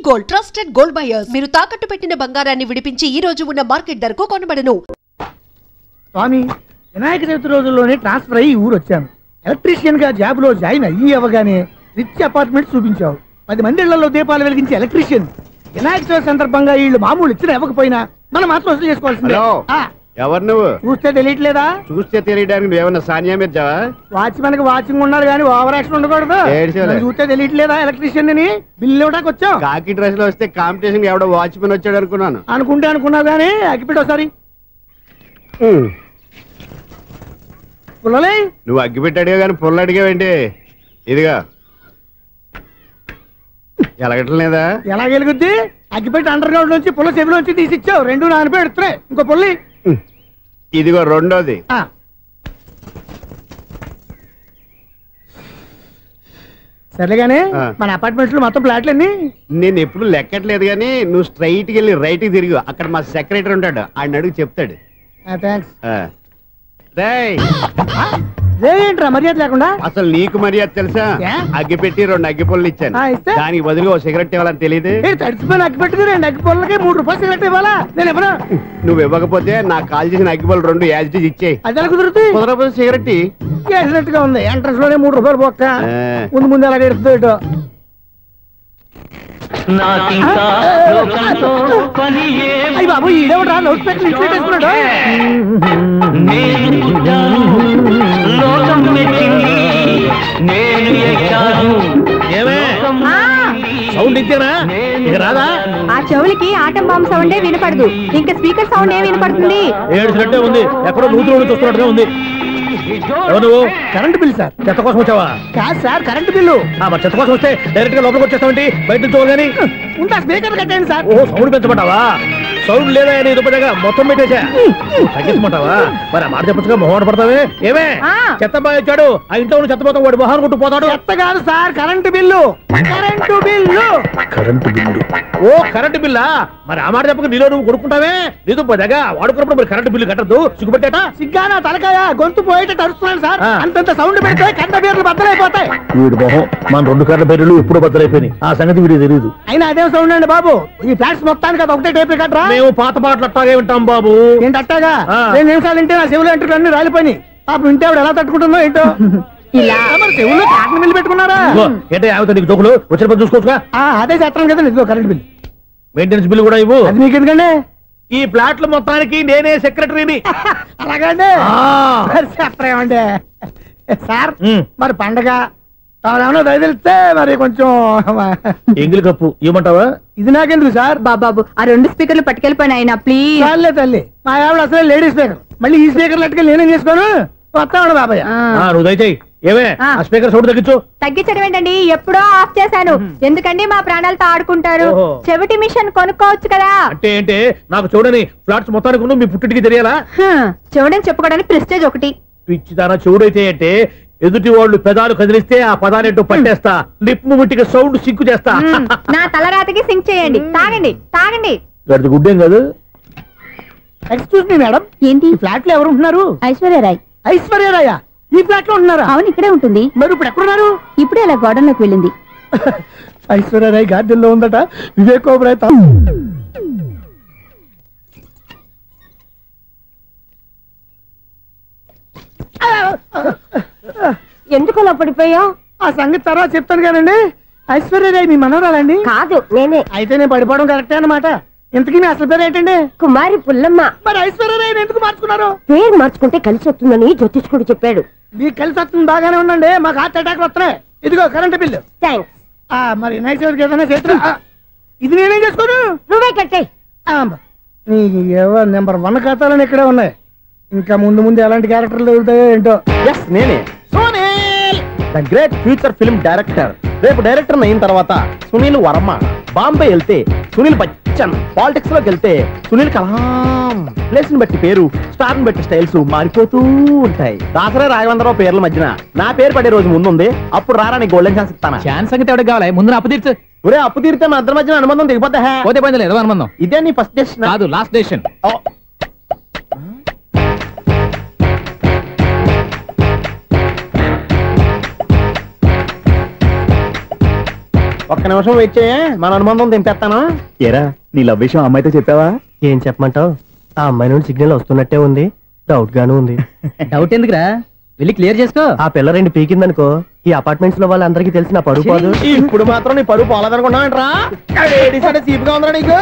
Gold trusted gold buyers. మీరు తాకట్టు పెట్టిన బంగారాన్ని విడిపించి ఈ రోజు ఉన్న మార్కెట్ ధరకు కొనబడను. స్వామి, వినాయక చవితి రోజుల్లోనే ట్రాన్స్ఫర్ అయ్యి ఊరు వచ్చాను. ఎలక్ట్రీషియన్ గా జాబ్ లో జాయిన్ అయ్యి అవగానే రిచ్ అపార్ట్మెంట్ చూపించావు. 10 మంది ఇళ్లలో దీపాలు వెలిగించే ఎలక్ట్రీషియన్. వినాయక చవితి సందర్భంగా వీళ్ళు మామూలు ఇచ్చిన ఇవ్వకపోయినా మనం మాత్రం వసూలు చేసుకోవాల్సిందే. ఎవరు నువ్వు? చూస్తే తెలియట్లేదా? చూస్తే తెలియడానికి నువ్వేమన్నా సానియా మీర్జావా? వాచ్మెన్ కి వాచింగ్ ఉండాలి కానీ ఓవర్ యాక్షన్ ఉండకూడదు. చూస్తే తెలియట్లేదా ఎలక్ట్రీషియన్ అని? బిల్లు ఇవ్వడానికి వచ్చావు. కాకి డ్రెస్ లో వస్తే కాంపిటీషన్ ఎవడో వాచ్మెన్ వచ్చాడు అనుకున్నాను. అనుకున్నావు కానీ అగ్గిపెట్టి ఒకసారి పుల్లలే. నువ్వు అగ్గిపెట్టి అడిగా కానీ పుల్ల అడిగావేంటి? ఇదిగా ఎలగట్లేదా? ఎలా వెలుగుద్ది? అగ్గిపెట్టి అండర్ గ్రౌండ్ నుంచి పుల్ల చెవిలోంచి తీసిచ్చావు. 2 నానపై ఎడుతున్నాయి. ఇంకో పుల్లి ఇదిగో రెండోది. సరేగానే మన అపార్ట్మెంట్స్ లో మొత్తం ఫ్లాట్లు అన్ని నేను ఎప్పుడు లెక్కట్లేదు కానీ నువ్వు స్ట్రైట్ కి వెళ్ళి రైట్ కి తిరిగి అక్కడ మా సెక్రటరీ ఉంటాడు, ఆయన అడుగు చెప్తాడు. ఏంట్రా మర్యాద లేకుండా? అసలు నీకు మర్యాద తెలుసా? అగ్గి పెట్టి 2 అగ్గి పుల్లలు ఇచ్చాను, దానికి బదులుగా ఓ సిగరెట్ ఇవ్వాలని తెలియదు. తడిచిపోయిన అగ్గి పెట్టి 2 అగ్గి పుల్లలకి 3 రూపాయలు సిగరెట్ ఇవ్వాలా? నేను ఇవ్వను. నువ్వు ఇవ్వకపోతే నాకు కాల్ చేసిన అగ్గి పుల్లలు 2 యాజిటీస్ ఇచ్చేయి. అది ఎలా కుదురుతుంది? కుదరకపోతే సిగరెట్ వేసినట్టుగా ఉంది. ఎంట్రన్స్ లోనే 3 రూపాయలు పోక్క ముందు అలా ఎడుతుంది. అయ్యి బాబు, ఈడేవడా లౌడ్ స్పీకర్ ఇన్స్టేట్ చేసుకున్నాడు? సౌండ్ ఇచ్చానా? రాదా? ఆ చెవులకి ఆటం బాంబు సౌండే వినపడదు, ఇంకా స్పీకర్ సౌండ్ ఏ వినపడుతుంది? ఏడ్చినట్టే ఉంది. ఎక్కడో నూతులు చూస్తున్నట్టుగా ఉంది. ఎవరు? Current bill sir. చెత్త కోసం వచ్చావా? కాదు సార్, కరెంట్ బిల్లు. మరి చెత్త కోసం వస్తే డైరెక్ట్ గా లోపలికి వచ్చేస్తామంటే బయట నుంచి కానీ ఉంటా. స్పీకర్ కట్టండి సార్. ఓ సౌండ్ పెంచమంటావా? సౌండ్ లేదా దుప్పగా మొత్తం పెట్టేసా. తగ్గించమంటావా? మరి ఆ మాట చెప్పచ్చుగా, మొహం పడతావే. ఏమే చెత్త బాగా వచ్చాడు, ఆ ఇంట్లో చెత్త పోతాం, వాడు మొహాన్ని కొట్టు పోతాడు. చెత్త కాదు sir, current bill. Current bill. Current bill. ఓ కరెంటు బిల్లా? మరి ఆ మాట చెప్పక నీలో నువ్వు కొడుకుంటావే. నీతో పోదాగా వాడుకున్నప్పుడు మరి కరెంటు బిల్లు కట్టద్దు. సిగ్గుపెట్టేట? సిగ్గానా తలకాయ? గొంతు పోయేటట్టు అరుస్తున్నాను సార్. అంతంత సౌండ్ పెడితే కరెంటు బిల్లు బద్దలైపోతాయి. వీడు మొహం, మన 2 కరెంటు బిల్లులు ఎప్పుడు బద్దలైపోయినాయి. ఆ సంగతి వీడికి తెలియదు. అయినా అదే సౌండ్ అండి బాబు. ఈ ఫ్లాట్స్ మొత్తానికి అది ఒకటే టేప్ కట్టరా? మేము పాత పాటలు అట్టాగే వింటాం బాబు. ఏంటి అట్టాగా? 2 నిమిషాలు వింటే నా చెవులు ఎంటర్ అన్ని రాలిపోయినాయి. పాపం వింటే ఆవిడ ఎలా తట్టుకుంటుందో ఏంటో. చెవులు కాటన్ బిల్లు పెట్టుకున్నారా? ఏంటో యావత నీకు దోకులు వచ్చిన పని చూసుకోవచ్చుగా. అదే చేస్తాను కదా. ఇదిగో కరెంట్ బిల్, మెయింటెనెన్స్ బిల్లు కూడా ఇవ్వు. అది మీకు ఎందుకండి? ఈ ఫ్లాట్ల మొత్తానికి నేనే సెక్రటరీని. అలాగండి. చెప్పరేమండి సార్? మరి పండగ ఏమన్నా దయదలిస్తే మరి కొంచెం ఎంగిలి కప్పు ఇవ్వమంటావా? ఇది నాకెందుకు సార్? బాబాబు, ఆ 2 స్పీకర్లు పట్టుకెళ్ళిపోయిన ఆయన ప్లీజ్. చాలే తల్లి, మా ఆవిడ అసలే లేడీ స్పీకర్. మళ్ళీ ఈ స్పీకర్లు అట్టుకెళ్ళి నేనేం చేసుకోను? వస్తాడు బాబాయ్. నువ్వు దయచేయి. ఏమే ఆ స్పీకర్ సౌండ్ తగ్గించు. తగ్గించడం ఏంటండి? ఎప్పుడో ఆఫ్ చేశాను. ఎందుకండి మా ప్రాణాలతో ఆడుకుంటారు? చెవిటి మిషన్ కొనుక్కోవచ్చు కదా. అంటే ఏంటి? నాకు చూడని ఫ్లాట్స్ మొత్తానికి మీ పుట్టింటికి తెలియాలా? చూడని చెప్పుకోవడానికి ప్రెస్టేజ్ ఒకటి. పిచ్చిదానా చూడైతే అంటే ఎదుటి వాళ్ళు పెదాలు కదిలిస్తే ఆ పదాలేంటో పట్టేస్తా. లిప్ ముట్టికి సౌండ్ సింక్ చేస్తా. నా తలరాతకి సింక్ చేయండి. తాగండి తాగండి. గడిది గుడ్డేం కాదు. ఎక్స్క్యూజ్ మీ మేడం, ఏంటి ఫ్లాట్ లో ఎవరు ఉంటున్నారు? ఐశ్వర్యరాయ్. ఐశ్వర్యరాయ ఈ ఫ్లాట్ లో ఉంటున్నారా? అవును, ఇక్కడే ఉంటుంది. మరి ఇప్పుడు ఎక్కడున్నారు? ఇప్పుడే అలా గార్డెన్ లోకి వెళ్ళింది. ఐశ్వర్యరాయ్ గార్డెన్ లో ఉందట. వివేక్ ఓబరాయ్ ఎందుకు అలా పడిపోయావు? ఆ సంగతి తర్వాత చెప్తాను కదండి. ఐశ్వర్యరాయ్ మీ మనవరాలండి? కాదు, నేనే. అయితే నేను పడిపోవడం కరెక్టే అన్నమాట. ఇంతకీ మీ అసలు పేరు ఏంటండి? కుమారి పుల్లమ్మ. మరి ఐశ్వర్యరాయ్ ఎందుకు మార్చుకున్నారు? పేరు మార్చుకుంటే కలిసి వస్తుందని జ్యోతిష్కుడు చెప్పాడు. మీకు కలిసి వస్తుంది, బాగానే ఉండండి. మాకు హార్ట్ అటాక్ వస్తున్నాయి. ఇదిగో కరెంట్ బిల్లు. థ్యాంక్స్. మరి వినాయక చవితికి ఏదైనా చేతులు ఇది నేనేం చేసుకోను? నువ్వే కట్టే. నెంబర్ 1 ఖాతాలని ఇక్కడే ఉన్నాయి. ఇంకా ముందు ముందు ఎలాంటి క్యారెక్టర్లు దొరుకుతాయో ఏంటో. నేనే Sunil, the great future film director. రేపు డైరెక్టర్ అయిన తర్వాత సునీల్ వర్మ. బాంబే వెళ్తే సునీల్ బచ్చన్. పాలిటిక్స్ లోకి వెళ్తే సునీల్ కలాం. ప్లేస్ ని బట్టి పేరు, స్టార్ ని బట్టి స్టైల్స్ మారిపోతూ ఉంటాయి. దాసరే రాఘవేంద్రరావు పేర్ల మధ్యన నా పేరు పడే రోజు ముందుంది. అప్పుడు రారా నీ గోల్డెన్ ఛాన్స్ ఇస్తాను. ఛాన్స్ సంగతి ఎవరికి కావాలి? ముందు అప్పు తీర్చు. ఒరే అప్పు తీరితే మా ఇద్దరి మధ్యన అనుబంధం దిగిపోతా. పోతే పోయింది లేదు అనుబంధం. ఇదే నీ ఫస్ట్ డెసిషన్ కాదు, లాస్ట్ డెసిషన్. ఒక్క నిమిషం వెయిట్ చేయ, మన అనుబంధం దింపేస్తాను. ఏరా నీ లవ్ విషయం అమ్మాయితో చెప్పావా? ఏం చెప్పమంటావు, ఆ అమ్మాయి నుండి సిగ్నల్ వస్తున్నట్టే ఉంది, డౌట్ గాను ఉంది. డౌట్ ఎందుకురా, వెళ్ళి క్లియర్ చేసుకో. ఆ పిల్ల 2 పీకిందనుకో, ఈ అపార్ట్మెంట్స్ లో వాళ్ళందరికీ తెలిసి నా పరువు పోదు. ఇప్పుడు మాత్రం నీ పరువు పోలేదనుకున్నావేంట్రా? సీపుగా ఉందా నీకు?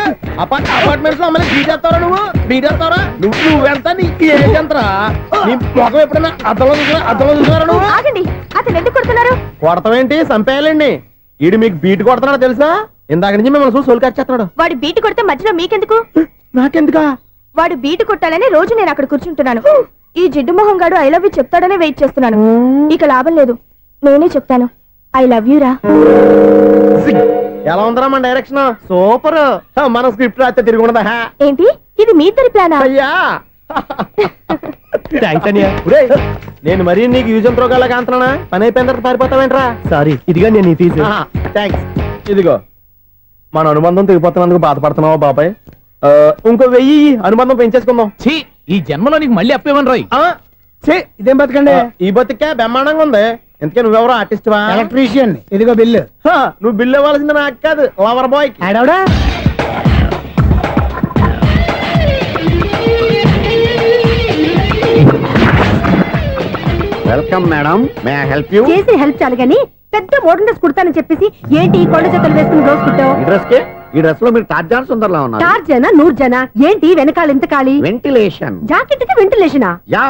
అపార్ట్మెంట్స్ లో అమ్మాయి బీటేస్తారా? బీటేస్తారా? నువ్వెంత, నీకు ఏంటంతరా? నీ మొఖం ఎప్పుడైనా అర్థంలో చూసారా నువ్వు? అతను ఎందుకు కొడుతున్నారు? కొడతావేంటి, చంపేయాలండి. ఈడు మీకు బీట్ కొడుతున్నాడు తెలుసా? ఇందాక నుంచి మిమ్మల్ని చూసి సోలు కచ్చేస్తున్నాడు. వాడు బీటు కొడితే మధ్యలో మీకెందుకు? నాకెందుకా? వాడు బీటు కొట్టాలని రోజు నేను అక్కడ కూర్చుంటున్నాను. ఈ జిడ్డు మొహం గాడు ఐ లవ్ యూ చెప్తాడనే వెయిట్ చేస్తున్నాను. ఇక లాభం లేదు, నేనే చెప్తాను ఐ లవ్ యూ రా. ఎలా ఉందరా మన డైరెక్షన్? సూపర్. మన స్క్రిప్ట్ రాస్తే తిరిగి ఉండదా? ఏంటి ఇది మీ ఇద్దరి ప్లానా? అయ్యా నేను మరీ నీకు యూజ్ అండ్ త్రోగాలా కాంతనా? పని అయిపోయిన తర్వాత పారిపోతావేంట్రా? సారీ, ఇదిగా నేను ఈ ఫీజు. థ్యాంక్స్. ఇదిగో, మన అనుబంధం తెగిపోతున్నందుకు బాధపడుతున్నావా బాబాయ్? ఇంకో 1000 అనుబంధం పెంచేసుకుందాం. ఈ జన్మలో నీకు మళ్ళీ అప్పేమని రాయి. ఇదేం బతకండి? ఈ బతికే బ్రహ్మాండంగా ఉంది. ఎందుకే నువ్వెవరో ఆర్టిస్ట్ వా? ఎలక్ట్రీషియన్. ఇదిగో బిల్లు. నువ్వు బిల్లు ఇవ్వాల్సింది నాకు కాదు, లవర్ బాయ్. ఆడవడా? Welcome madam, may I help you? చేసి హెల్ప్ చాలు గానీ పెద్ద మోడల్ డ్రెస్ కుడతానని చెప్పేసి ఏంటి కొండ చేతులు వేసుకుని రోజు కుట్టావు? ఈ డ్రెస్ లో మీరు టార్జాన్ సుందర్లా ఉన్నారు. టార్జనా నూర్జనా? ఏంటి వెనకాల ఇంత ఖాళీ? వెంటిలేషన్. జాకెట్ కి వెంటిలేషనా? యా,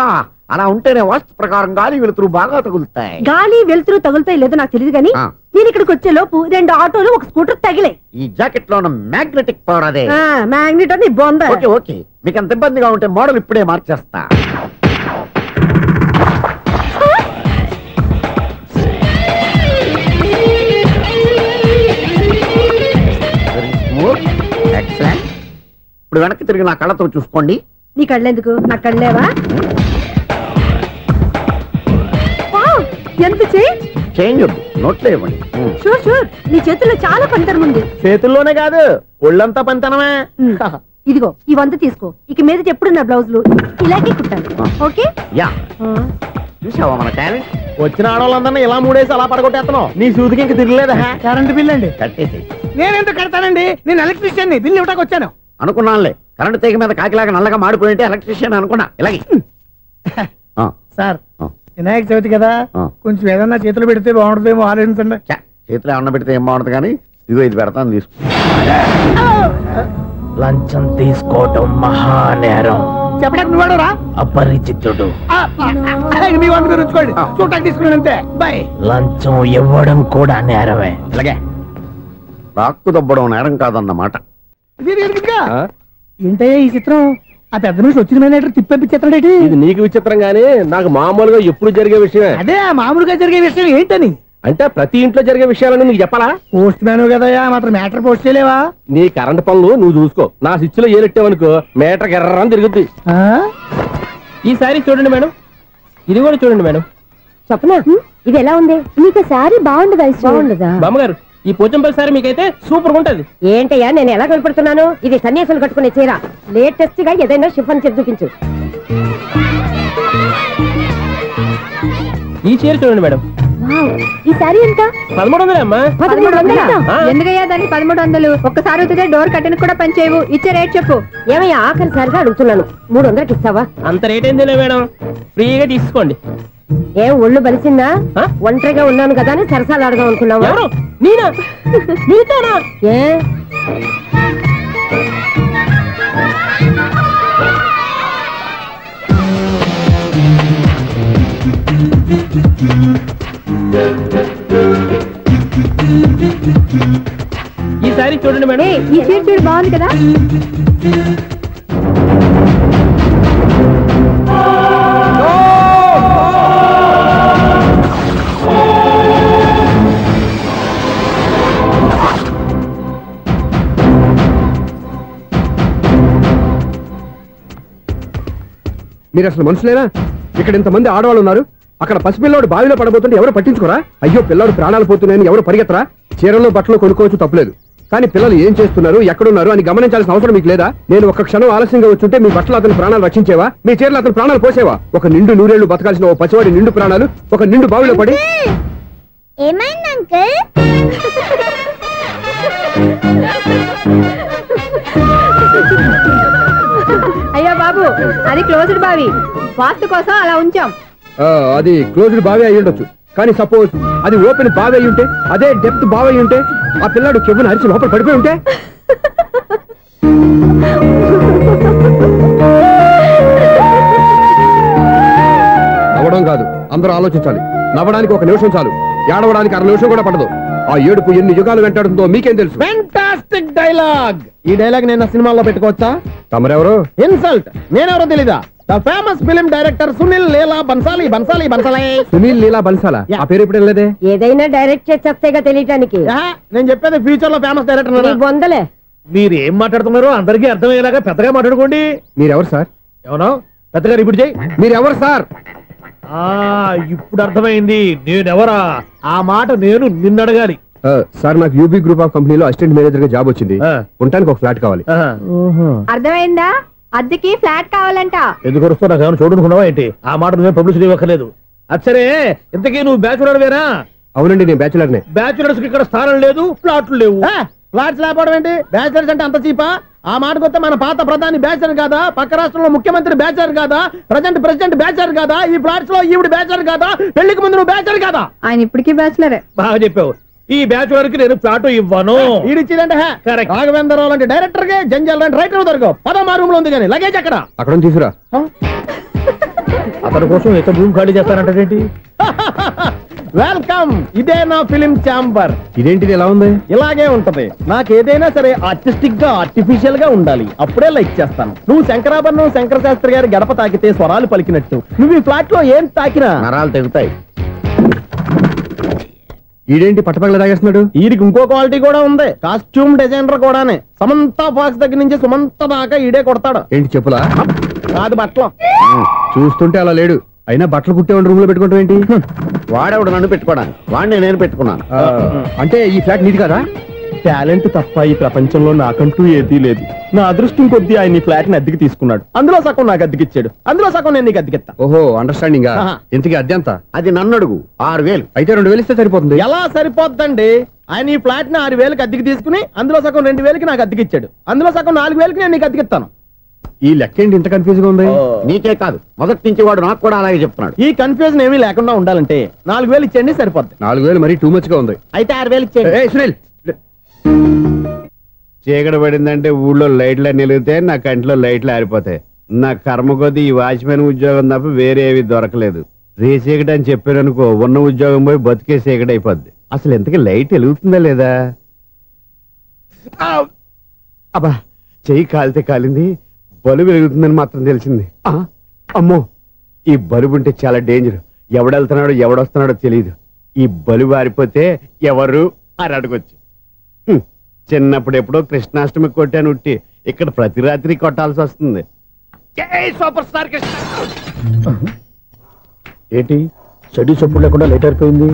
అలా ఉంటేనే వాస్తు ప్రకారం గాలి వెలుతురు బాగా తగులుతాయి. గాలి వెలుతురు తగులుతాయి లేదో నాకు తెలియదు గానీ నేను ఇక్కడికి వచ్చే లోపు 2 ఆటోలు ఒక స్కూటర్ తగిలాయి. ఈ జాకెట్ లో ఉన్న మ్యాగ్నెటిక్ పవర్ అదే. మ్యాగ్నెట్ అని బొంద. ఓకే ఓకే, మీకు అంత ఇబ్బందిగా ఉంటే మోడల్ ఇప్పుడే మార్చేస్తా. ఎక్సలెంట్. ఇప్పుడు వెనక్కి తిరిగి నా కళ్ళతో చూసుకోండి. నీ కళ్ళెందుకు, నా కళ్ళేవా? ఎంత చేంజ్ వద్దు, నోట్లో ఇవ్వండి. షూర్ షూర్, నీ చేతుల్లో చాలా పనితనం ఉంది. చేతుల్లోనే కాదు, ఒళ్ళంతా పనితనమే. ఇదిగో ఈ 100 తీసుకో. ఇక మీద ఎప్పుడు నా బ్లౌజులు ఇలాగే కుట్టాను. ఓకే? యా, చూసావా మన టాలెంట్? వచ్చిన ఆడవాళ్ళందరినీ ఇలా మూడేసి అలా పడగొట్టేస్తున్నావు. నీ సూదికి ఇంక తిరగలేదా? కరెంట్ బిల్ అండి. కట్టేసి. నేనెందుకు కడతానండి, నేను ఎలక్ట్రీషియన్ ని. బిల్లు ఇవ్వడానికి వచ్చాను. అనుకున్నానులే, కరెంట్ తీగ మీద కాకిలాగా నల్లగా మాడిపోయింటే ఎలక్ట్రీషియన్ అనుకున్నా. ఇలాగే సార్, వినాయక చవితి కదా, కొంచెం ఏదన్నా చేతులు పెడితే బాగుంటుందేమో ఆలోచించండి. చేతిలో ఏమన్నా పెడితే ఏం బాగుంటుంది కానీ ఇదిగో ఇది పెడతాను, తీసుకో. లంచం తీసుకోవటం మహానేరం. చెప్పడానికి నువ్వాడురా? అపరిచితుడు. మీ వంట మీరు ఉంచుకోండి, చూడటానికి తీసుకున్నాను అంతే. బాయ్. లంచం ఇవ్వడం కూడా నేరమే. ఇలాగే రాక్కు దబ్బడం నేరం కాదన్నమాట. ఏంటయ్యా ఈ చిత్రం? ఆ పెద్ద నుంచి వచ్చిన మేనేటర్ తిప్పించేస్తాడేటి? ఇది నీకు విచిత్రం గానీ నాకు మామూలుగా ఎప్పుడు జరిగే విషయమే. అదే మామూలుగా జరిగే విషయం ఏంటని? అంటే ప్రతి ఇంట్లో జరిగే విషయాలని నీకు చెప్పాలా? పోస్ట్ మ్యాన్ కదయ్యా, మాత్రం మేటర్ పోస్ట్ చేయలేవా? నీ కరెంట్ పనులు నువ్వు చూసుకో. నా స్విచ్ లో ఏలెట్టావనుకో మేటర్ ఎర్రని తిరుగుద్ది. ఈసారి చూడండి మేడం, ఇది కూడా చూడండి మేడం. చెప్పనా, ఇది ఎలా ఉంది? నీకు సారీ బాగుండదా? బాగుండదా బామ్మగారు? ఈ పోచంపల్లి సారీ మీకైతే సూపర్ ఉంటది. ఏంటయ్యా నేను ఎలా కనపడుతున్నాను? ఇది సన్యాసులు కట్టుకునే చీర. లేటెస్ట్ గా ఏదైనా షిఫన్ చేసి చూపించు. ఈ చీర చూడండి మేడం. ఈ సారీ ఎంత? 1300 అమ్మా. 1300? ఎందుకయ్యా దాన్ని 1300? ఒక్కసారి అవుతుందే డోర్ కట్టను కూడా పనిచేయవు. ఇచ్చే రేట్ చెప్పు. ఏమయ్యా ఆఖరిసారిగా అడుగుతున్నాను, 300కి ఇస్తావా? అంత రేట్ ఏంది మేడం, ఫ్రీగా తీసుకోండి. ఏం ఒళ్ళు బలిసిందా? ఒంటరిగా ఉన్నాను కదా అని సరసాలు అడదాం అనుకున్నావా? నేనా? నీతోనా? ఏ ఈ సారీ చూడండి మేడం. ఈ చీర చూడు, బాగుంది కదా? మీరు అసలు మనుషులేనా? ఇక్కడ ఇంతమంది ఆడవాళ్ళు ఉన్నారు, అక్కడ పసిపిల్లాడు బావిలో పడబోతుంటే ఎవరు పట్టించుకోరా? అయ్యో పిల్లాడు ప్రాణాలు పోతున్నాయని ఎవరు పరిగెత్తరా? చీరలో బట్టలు కొనుక్కోవచ్చు, తప్పలేదు. కానీ పిల్లలు ఏం చేస్తున్నారు, ఎక్కడున్నారు అని గమనించాల్సిన అవసరం మీకు లేదా? నేను ఒక్క క్షణం ఆలస్యంగా వచ్చుంటే మీ బట్టలు అతని ప్రాణాలు రక్షించేవా? మీ చీరలు అతని ప్రాణాలు పోసేవా? ఒక నిండు 100 ఏళ్లు బతకాల్సిన ఓ పసివాడి నిండు ప్రాణాలు ఒక నిండు బావిలో పడి. ఏమైంది అంకుల్? అయ్యో బాబు, అది క్లోజ్డ్ బావి, వాస్తు కోసం అలా ఉంచాం. అది క్లోజ్డ్ బావి అయి ఉండొచ్చు, కానీ సపోజ్ అది ఓపెన్ బావి అయి ఉంటే, అదే డెప్త్ బావి అయి ఉంటే, ఆ పిల్లాడు కెవ్వును అరిచి లోపల పడిపోయి ఉంటే. నవ్వడం కాదు, అందరూ ఆలోచించాలి. నవ్వడానికి 1 నిమిషం చాలు, ఏడవడానికి 1/2 నిమిషం కూడా పడదు. ఆ ఏడుపు ఎన్ని యుగాలు వెంటాడుతుందో మీకేం తెలుసు? Fantastic dialogue. ఈ డైలాగ్ నేను సినిమాలో పెట్టుకోవచ్చా? తమరెవరు? ఇన్సల్ట్. నేనెవరో తెలీదా? The famous film director Sunil Leela Bansali. Bansali Bansali Sunil Leela బన్సాలా? ఆ పేరు ఇప్పుడు లేదే. ఏదైనా డైరెక్ట్ చేసేస్తేగా తెలియటానికి. నేను చెప్పేది ఫ్యూచర్ లో ఫేమస్ డైరెక్టర్. బొందలే. మీరు ఏం మాట్లాడుతున్నారో అందరికీ అర్థమయ్యేలాగా పెద్దగా మాట్లాడుకోండి. మీరెవరు సార్? ఎవరో పెద్దగా రిపీట్ చేయి. మీరెవరు సార్? ఇప్పుడు అర్థమైంది నేనెవరా. ఆ మాట నేను నిన్ను అడగాలి. సార్, నాకు యూబీ గ్రూప్ ఆఫ్ కంపెనీలో అసిస్టెంట్ మేనేజర్ గా జాబ్ వచ్చింది. ఉండటానికి ఒక ఫ్లాట్ కావాలి. అర్థమైందా? అద్దెకి ఫ్లాట్ కావాలంట. ఎందుకు వస్తున్నా? నాకు ఏమైనా చూడనుకున్నావా ఏంటి? ఆ మాట నువ్వే పబ్లిసిటీ ఇవ్వక్కర్లేదు. అచ్చరే, ఇంతకీ నువ్వు బ్యాచులర్ వేరా? అవునండి, నేను బ్యాచులర్నే. బ్యాచులర్స్ కి ఇక్కడ స్థానం లేదు, ఫ్లాట్లు లేవు. ఫ్లాట్స్ లేకపోవడం ఏంటి? బ్యాచులర్స్ అంటే అంత చీపా? ఆ మాటకొస్తే మన పాత ప్రధాని బ్యాచులర్ కాదా? పక్క రాష్ట్రంలో ముఖ్యమంత్రి బ్యాచులర్ కాదా? ప్రెసిడెంట్ బ్యాచులర్ కాదా? ఈ ఫ్లాట్స్ లో ఈవిడ బ్యాచులర్ కాదా? పెళ్లికి ముందు నువ్వు బ్యాచులర్ కాదా? ఆయన ఇప్పటికీ బ్యాచులరే. బాగా చెప్పావు. ఈ బ్యాచులర్ కి నేను ఫ్లాట్ ఇవ్వను. ఈడిచ్చిందంటే రాఘవేంద్రరావు లాంటి డైరెక్టర్ కి, జంజాల్ లాంటి రైటర్ దొరకవు. 10వ రూమ్ లో ఉంది కానీ లగేజ్ అక్కడ. అక్కడ తీసుకురా. అతని కోసం ఎంత రూమ్ ఖాళీ చేస్తానంటే వెల్కమ్. ఇదే నా ఫిలిం ఛాంబర్. ఇదేంటిది ఎలా ఉంది? ఇలాగే ఉంటది. నాకు ఏదైనా సరే ఆర్టిస్టిక్ గా, ఆర్టిఫిషియల్ గా ఉండాలి. అప్పుడే లైక్ చేస్తాను. నువ్వు శంకరాభరణం శంకర శాస్త్రి గారి గడప తాకితే స్వరాలు పలికినట్టు నువ్వు ఈ ఫ్లాట్ లో ఏం తాకినా నరాలు తెగుతాయి. ఈడేంటి పట్టపగల తాగేస్తున్నాడు? వీడికి ఇంకో క్వాలిటీ కూడా ఉంది. కాస్ట్యూమ్ డిజైనర్ కూడానే. సమంత ఫాక్స్ దగ్గర నుంచి సుమంత దాకా ఈడే కొడతాడు. ఏంటి చెప్పులా? కాదు, బట్టలు. చూస్తుంటే అలా లేడు. అయినా బట్టలు కుట్టేవాడి రూమ్ లో పెట్టుకుంటాం ఏంటి? వాడేవాడు నన్ను పెట్టుకోవడానికి, వాడిని నేను పెట్టుకున్నాను. అంటే ఈ ఫ్లాట్ నీది కదా? టాలెంట్ తప్ప ఈ ప్రపంచంలో నాకంటూ ఏదీ లేదు. నా అదృష్టం కొద్దీ ఆయన ఈ ఫ్లాట్ ని అద్దెకి తీసుకున్నాడు. అందులో సగం నాకు అద్దెకిచ్చాడు, అందులో సగం నేను నీకు అద్దెకిస్తా. ఓహో, అండర్స్టాండింగ్. ఇంతకీ అద్దె ఎంత? అది నన్ను అడుగు. 6000. అయితే 2000 ఇస్తే సరిపోతుంది. ఎలా సరిపోద్దండి? ఆయన ఈ ఫ్లాట్ ని 6000కి అద్దెకి తీసుకుని అందులో సగం 2000కి నాకు అద్దెకిచ్చాడు. అందులో సగం 4000కి నేను నీకు అద్దెకిస్తాను. ఈ లెక్క ఏంటి ఇంత కన్ఫ్యూజ్ గా ఉంది? నీకే కాదు, మొదటి నుంచి వాడు నాకు కూడా అలాగే చెప్తున్నాడు. ఈ కన్ఫ్యూజన్ ఏమీ లేకుండా ఉండాలంటే 4000 ఇచ్చేయండి, సరిపోద్ది. 4000 మరీ టూ మచ్ గా ఉంది. అయితే 6000 ఇచ్చేయండి. సునీల్, చీకటి పడిందంటే ఊళ్ళో లైట్లు నిలిగితే నా కంటిలో లైట్లు ఆరిపోతాయి. నా కర్మ కొద్దీ ఈ వాచ్మెన్ ఉద్యోగం తప్ప వేరే ఏవి దొరకలేదు. రేచీకటి అని చెప్పారనుకో, ఉన్న ఉద్యోగం పోయి బతికే చీకటి అయిపోద్ది. అసలు ఎంతకీ లైట్ వెలుగుతుందా లేదా? అబ్బా, చెయ్యి కాలితే కాలింది, బలుబు వెలుగుతుందని మాత్రం తెలిసింది. అమ్మో, ఈ బలుబు ఉంటే చాలా డేంజర్. ఎవడెళ్తున్నాడో ఎవడొస్తున్నాడో తెలియదు. ఈ బలుబు ఆరిపోతే ఎవరు అని అడగొచ్చు. చిన్నప్పుడు ఎప్పుడో కృష్ణాష్టమి కొట్టాను ఉట్టి, ఇక్కడ ప్రతి రాత్రి కొట్టాల్సి వస్తుంది. Super star Krishna. ఏంటి చెడు చెప్పుడు లేకుండా లేట్ అయిపోయింది?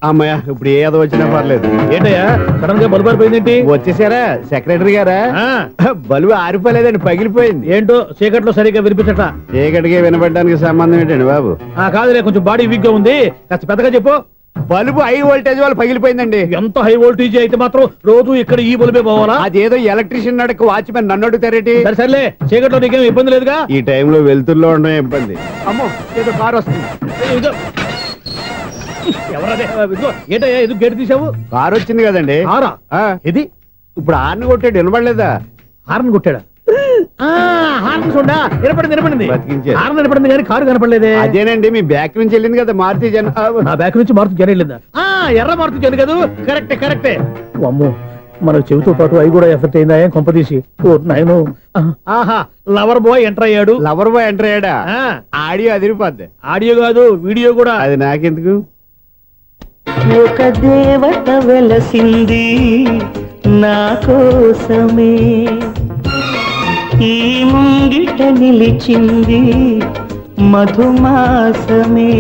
అమ్మయ్య, ఇప్పుడు ఏదో వచ్చినా పర్లేదు. ఏంటయ్యా సడన్ గా బల్బు ఆరిపోయింది ఏంటి? వచ్చేసారా సెక్రటరీ గారా? బలుబు ఆరిపోలేదండి, పగిలిపోయింది. ఏంటో చీకట్లో సరిగ్గా వినిపించట. చీకటిగా వినపడడానికి సంబంధం ఏంటండి బాబు? కాదులే, కొంచెం బాడీ వీక్ గా ఉంది, కాస్త పెద్దగా చెప్పు. బల్బు హై వోల్టేజ్ వాళ్ళు పగిలిపోయిందండి. ఎంత హై వోల్టేజ్ అయితే మాత్రం రోజు ఇక్కడ ఈ బల్బే పోవాలా? అదేదో ఎలక్ట్రీషియన్ నడక వాచ్మెన్ నన్ను అడుగుతారేటి? సరే సర్లే, చీకట్లో నీకేం ఇబ్బంది లేదుగా? ఈ టైంలో వెళ్తుల్లో ఉండడం ఇబ్బంది. అమ్మో, ఏదో కారు వస్తుంది. ఎవరదే? ఏంటయ్యా ఎందుకు గేట్ తీసావు? కారు వచ్చింది కదండి. కారా? ఇది ఇప్పుడు హార్న్ కొట్టాడు, వినపడలేదా? హార్న్ కొట్టాడా? హార్న్ చూడా వినపడింది. బతికించాడు. హార్న్ వినపడింది కానీ కారు కనపడలేదే. అదేనండి, మీ బ్యాక్ నుంచి వెళ్ళింది కదా మారుతి జన. నా బ్యాక్ నుంచి మారుతి జన వెళ్ళిందా? ఎర్ర మారుతి జన కదా? కరెక్టే. అమ్మో, మనకు చెవితో పాటు అవి కూడా ఎఫెక్ట్ అయిందా ఏం కొంపదీసి? ఆహా, లవర్ బాయ్ ఎంటర్ అయ్యాడు. లవర్ బాయ్ ఎంటర్ అయ్యాడా? ఆడియో అదిరిపోద్ది. ఆడియో కాదు, వీడియో కూడా. అది నాకెందుకు? ఒక దేవత వెలసింది నా కోసమే, ఈ ముంగిట నిలిచింది మధుమాసమే,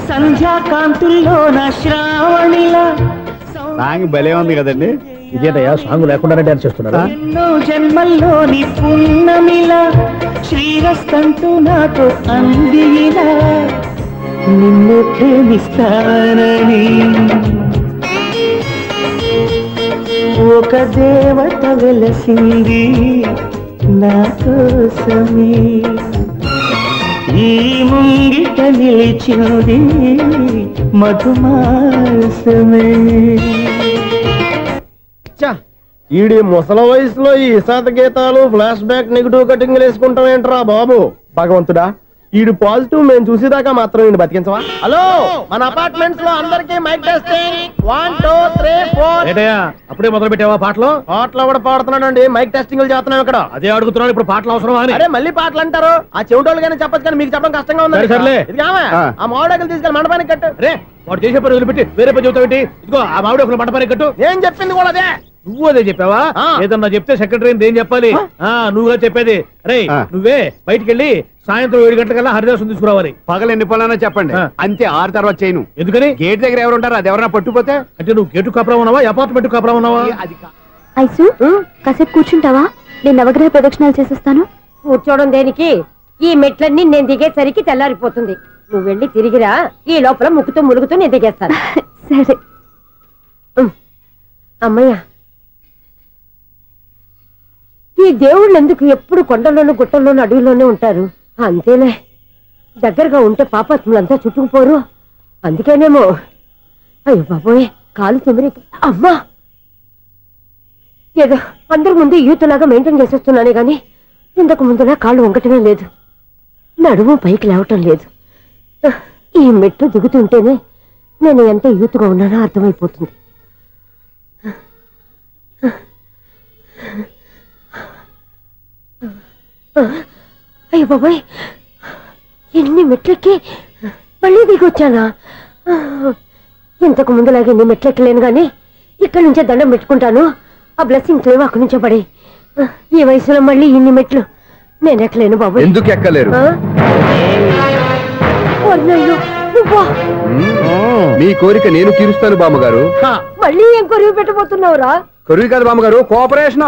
సంధ్యాకాంతుల్లో నా శ్రావణిలా. సాంగ్ భలే ఉంది కదండి. ఇదేటయ్యా సాంగ్ లేకుండానే డాన్స్ చేస్తున్నారా? ఎన్నో జన్మల్లోని పున్నమిలా శ్రీరస్తంటూ నాతో అందిలా, నిన్ను ప్రేమిస్తానని. ఒక దేవత వెలసింది నా కోసమే, ఈ ముంగిట నిలిచింది మధుమాసమే. ఈడి ముసల వయసులో ఈ ఇసాత గీతాలు ఫ్లాష్ బ్యాక్ నెగిటివ్ కటింగ్ వేసుకుంటాం ఏంట్రా బాబు. భగవంతుడా, ఈడు పాజిటివ్ మేము చూసేదాకా మాత్రం ఈయన బతికించవా. హలో, మన అపార్ట్మెంట్స్ లో అందరికి మైక్ టెస్టింగ్ 1 2 3 4. అప్పుడే మొదలు పెట్టావా పాటలు? పాటలు కూడా పాడుతున్నాడు, మైక్ టెస్టింగ్ చేస్తున్నాం ఇక్కడ. అదే అడుగుతున్నాడు, ఇప్పుడు పాటలు అవసరం అని. అరే మళ్ళీ పాటలు అంటారు, ఆ చెవిటోళ్ళు కానీ చెప్పచ్చు కానీ మీకు చెప్పడం కష్టంగా ఉంది. సర్లే, ఆ మామిడాకులు తీసుకెళ్ళి మండపానికి కట్టు. రే, వాడు చేసే పని వదిలిపెట్టి వేరే పని చెబుతావు. ఇదిగో ఆ మామిడాకులు మండపానికి కట్టు. నేను చెప్పింది కూడా అదే. నువ్వు అదే చెప్పావా? ఏదన్నా చెప్తే సెక్రటరీ ఏం చెప్పాలి? నువ్వుగా చెప్పేది. రే, నువ్వే బయటికి వెళ్ళి సాయంత్రం 7 గంటలకల్లా హరిదాసు తీసుకురావాలి. పగలు ఎన్ని పనులైనా చెప్పండి, అంతే. 6 తర్వాత చేయను. ఎందుకని? గేట్ దగ్గర ఎవరు ఉంటారు, అది ఎవరైనా పట్టుపోతే. అంటే నువ్వు గేటు కాపురా ఉన్నావా, అపార్ట్మెంట్ కాపురా ఉన్నావా? ఐసు, కాసేపు కూర్చుంటావా? నేను నవగ్రహ ప్రదక్షిణాలు చేసేస్తాను. కూర్చోవడం దేనికి? ఈ మెట్లన్నీ నేను దిగేసరికి తెల్లారిపోతుంది. నువ్వు వెళ్ళి తిరిగిరా, ఈ లోపల ముక్కుతూ ములుగుతూ నేను దిగేస్తాను. సరే. అమ్మయ్య, ఈ దేవుళ్ళు ఎందుకు ఎప్పుడు కొండల్లోనూ గుట్టల్లోనూ అడవిలోనే ఉంటారు? అంతేలే, దగ్గరగా ఉంటే పాపాత్ములంతా చుట్టుకుపోరు. అందుకేనేమో. అయ్యో బాబోయ్, కాలు చెమిరి. అమ్మా, ఏదో అందరి ముందు యూత్లాగా మెయింటైన్ చేసేస్తున్నానే గాని ఇంతకు ముందులా కాళ్ళు వంకటమే లేదు, నడుము పైకి లేవటం లేదు. ఈ మెట్లు దిగుతుంటేనే నేను ఎంత యూత్గా ఉన్నానో అర్థమైపోతుంది. అయ్యో బాబాయ్, ఎన్ని మెట్లెక్కి మళ్ళీ దిగొచ్చానా? ఇంతకు ముందులాగే ఎన్ని మెట్లెక్కలేను గాని ఇక్కడి నుంచే దండం పెట్టుకుంటాను. ఆ బ్లెస్సింగ్ లేవు అక్కడి నుంచే పడే. ఈ వయసులో మళ్ళీ ఇన్ని మెట్లు నేను ఎక్కలేను బాబు. ఎందుకు ఎక్కలేరు? మీ కోరిక నేను తీరుస్తాను బామ్మగారు. మళ్ళీ ఏం కొరివి పెట్టబోతున్నావురా? కొరివి కాదు బామ్మగారు, కోఆపరేషన్.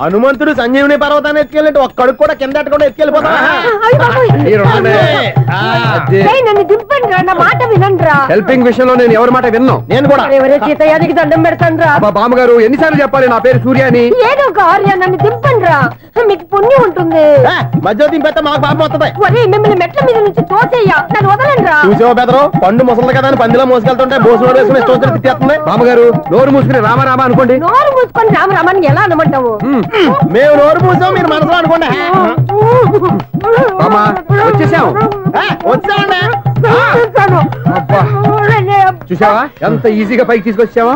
హనుమంతుడు సంజీవుని పర్వతాన్ని ఎత్తుకెళ్ళి ఒక్కడికి కూడా కింద ఎట్టకుండా ఎత్తుకెళ్ళిపోతా. నన్ను దింపండి రా, నా మాట వినండి. హెల్పింగ్ విషయంలో నేను ఎవరి మాట విన్నాను. నేను కూడా ఎవరే సీతయ్యానికి దండం పెడతాను రా. బామ్మగారు ఎన్నిసార్లు చెప్పాలి నా పేరు సూర్యాని? ఏదో ఒక ఆర్య, నన్ను దింపండి రా, మీకు పుణ్యం ఉంటుంది. మధ్య దింపేస్తే మాకు పాపం వస్తుంది. ఒరే, మిమ్మల్ని మెట్ల మీద నుంచి తోసేయ్యా, నన్ను వదలండి రా. చూసావా బెదరు, పండు ముసలి కదా అని పందిలో మోసుకెళ్తుంటే భోజనం వేసుకుని ఇష్టం వచ్చి తిట్టేస్తుంది. బామ్మగారు నోరు మూసుకుని రామారామా అనుకోండి. నోరు మూసుకొని రామరామాన్ని ఎలా అనమంటావు? మేము నోరు మూసాం, మీరు మనసులో అనుకోండి. వచ్చేసాం. వచ్చామండి. చూసావా ఎంత ఈజీగా పైకి తీసుకొచ్చావా?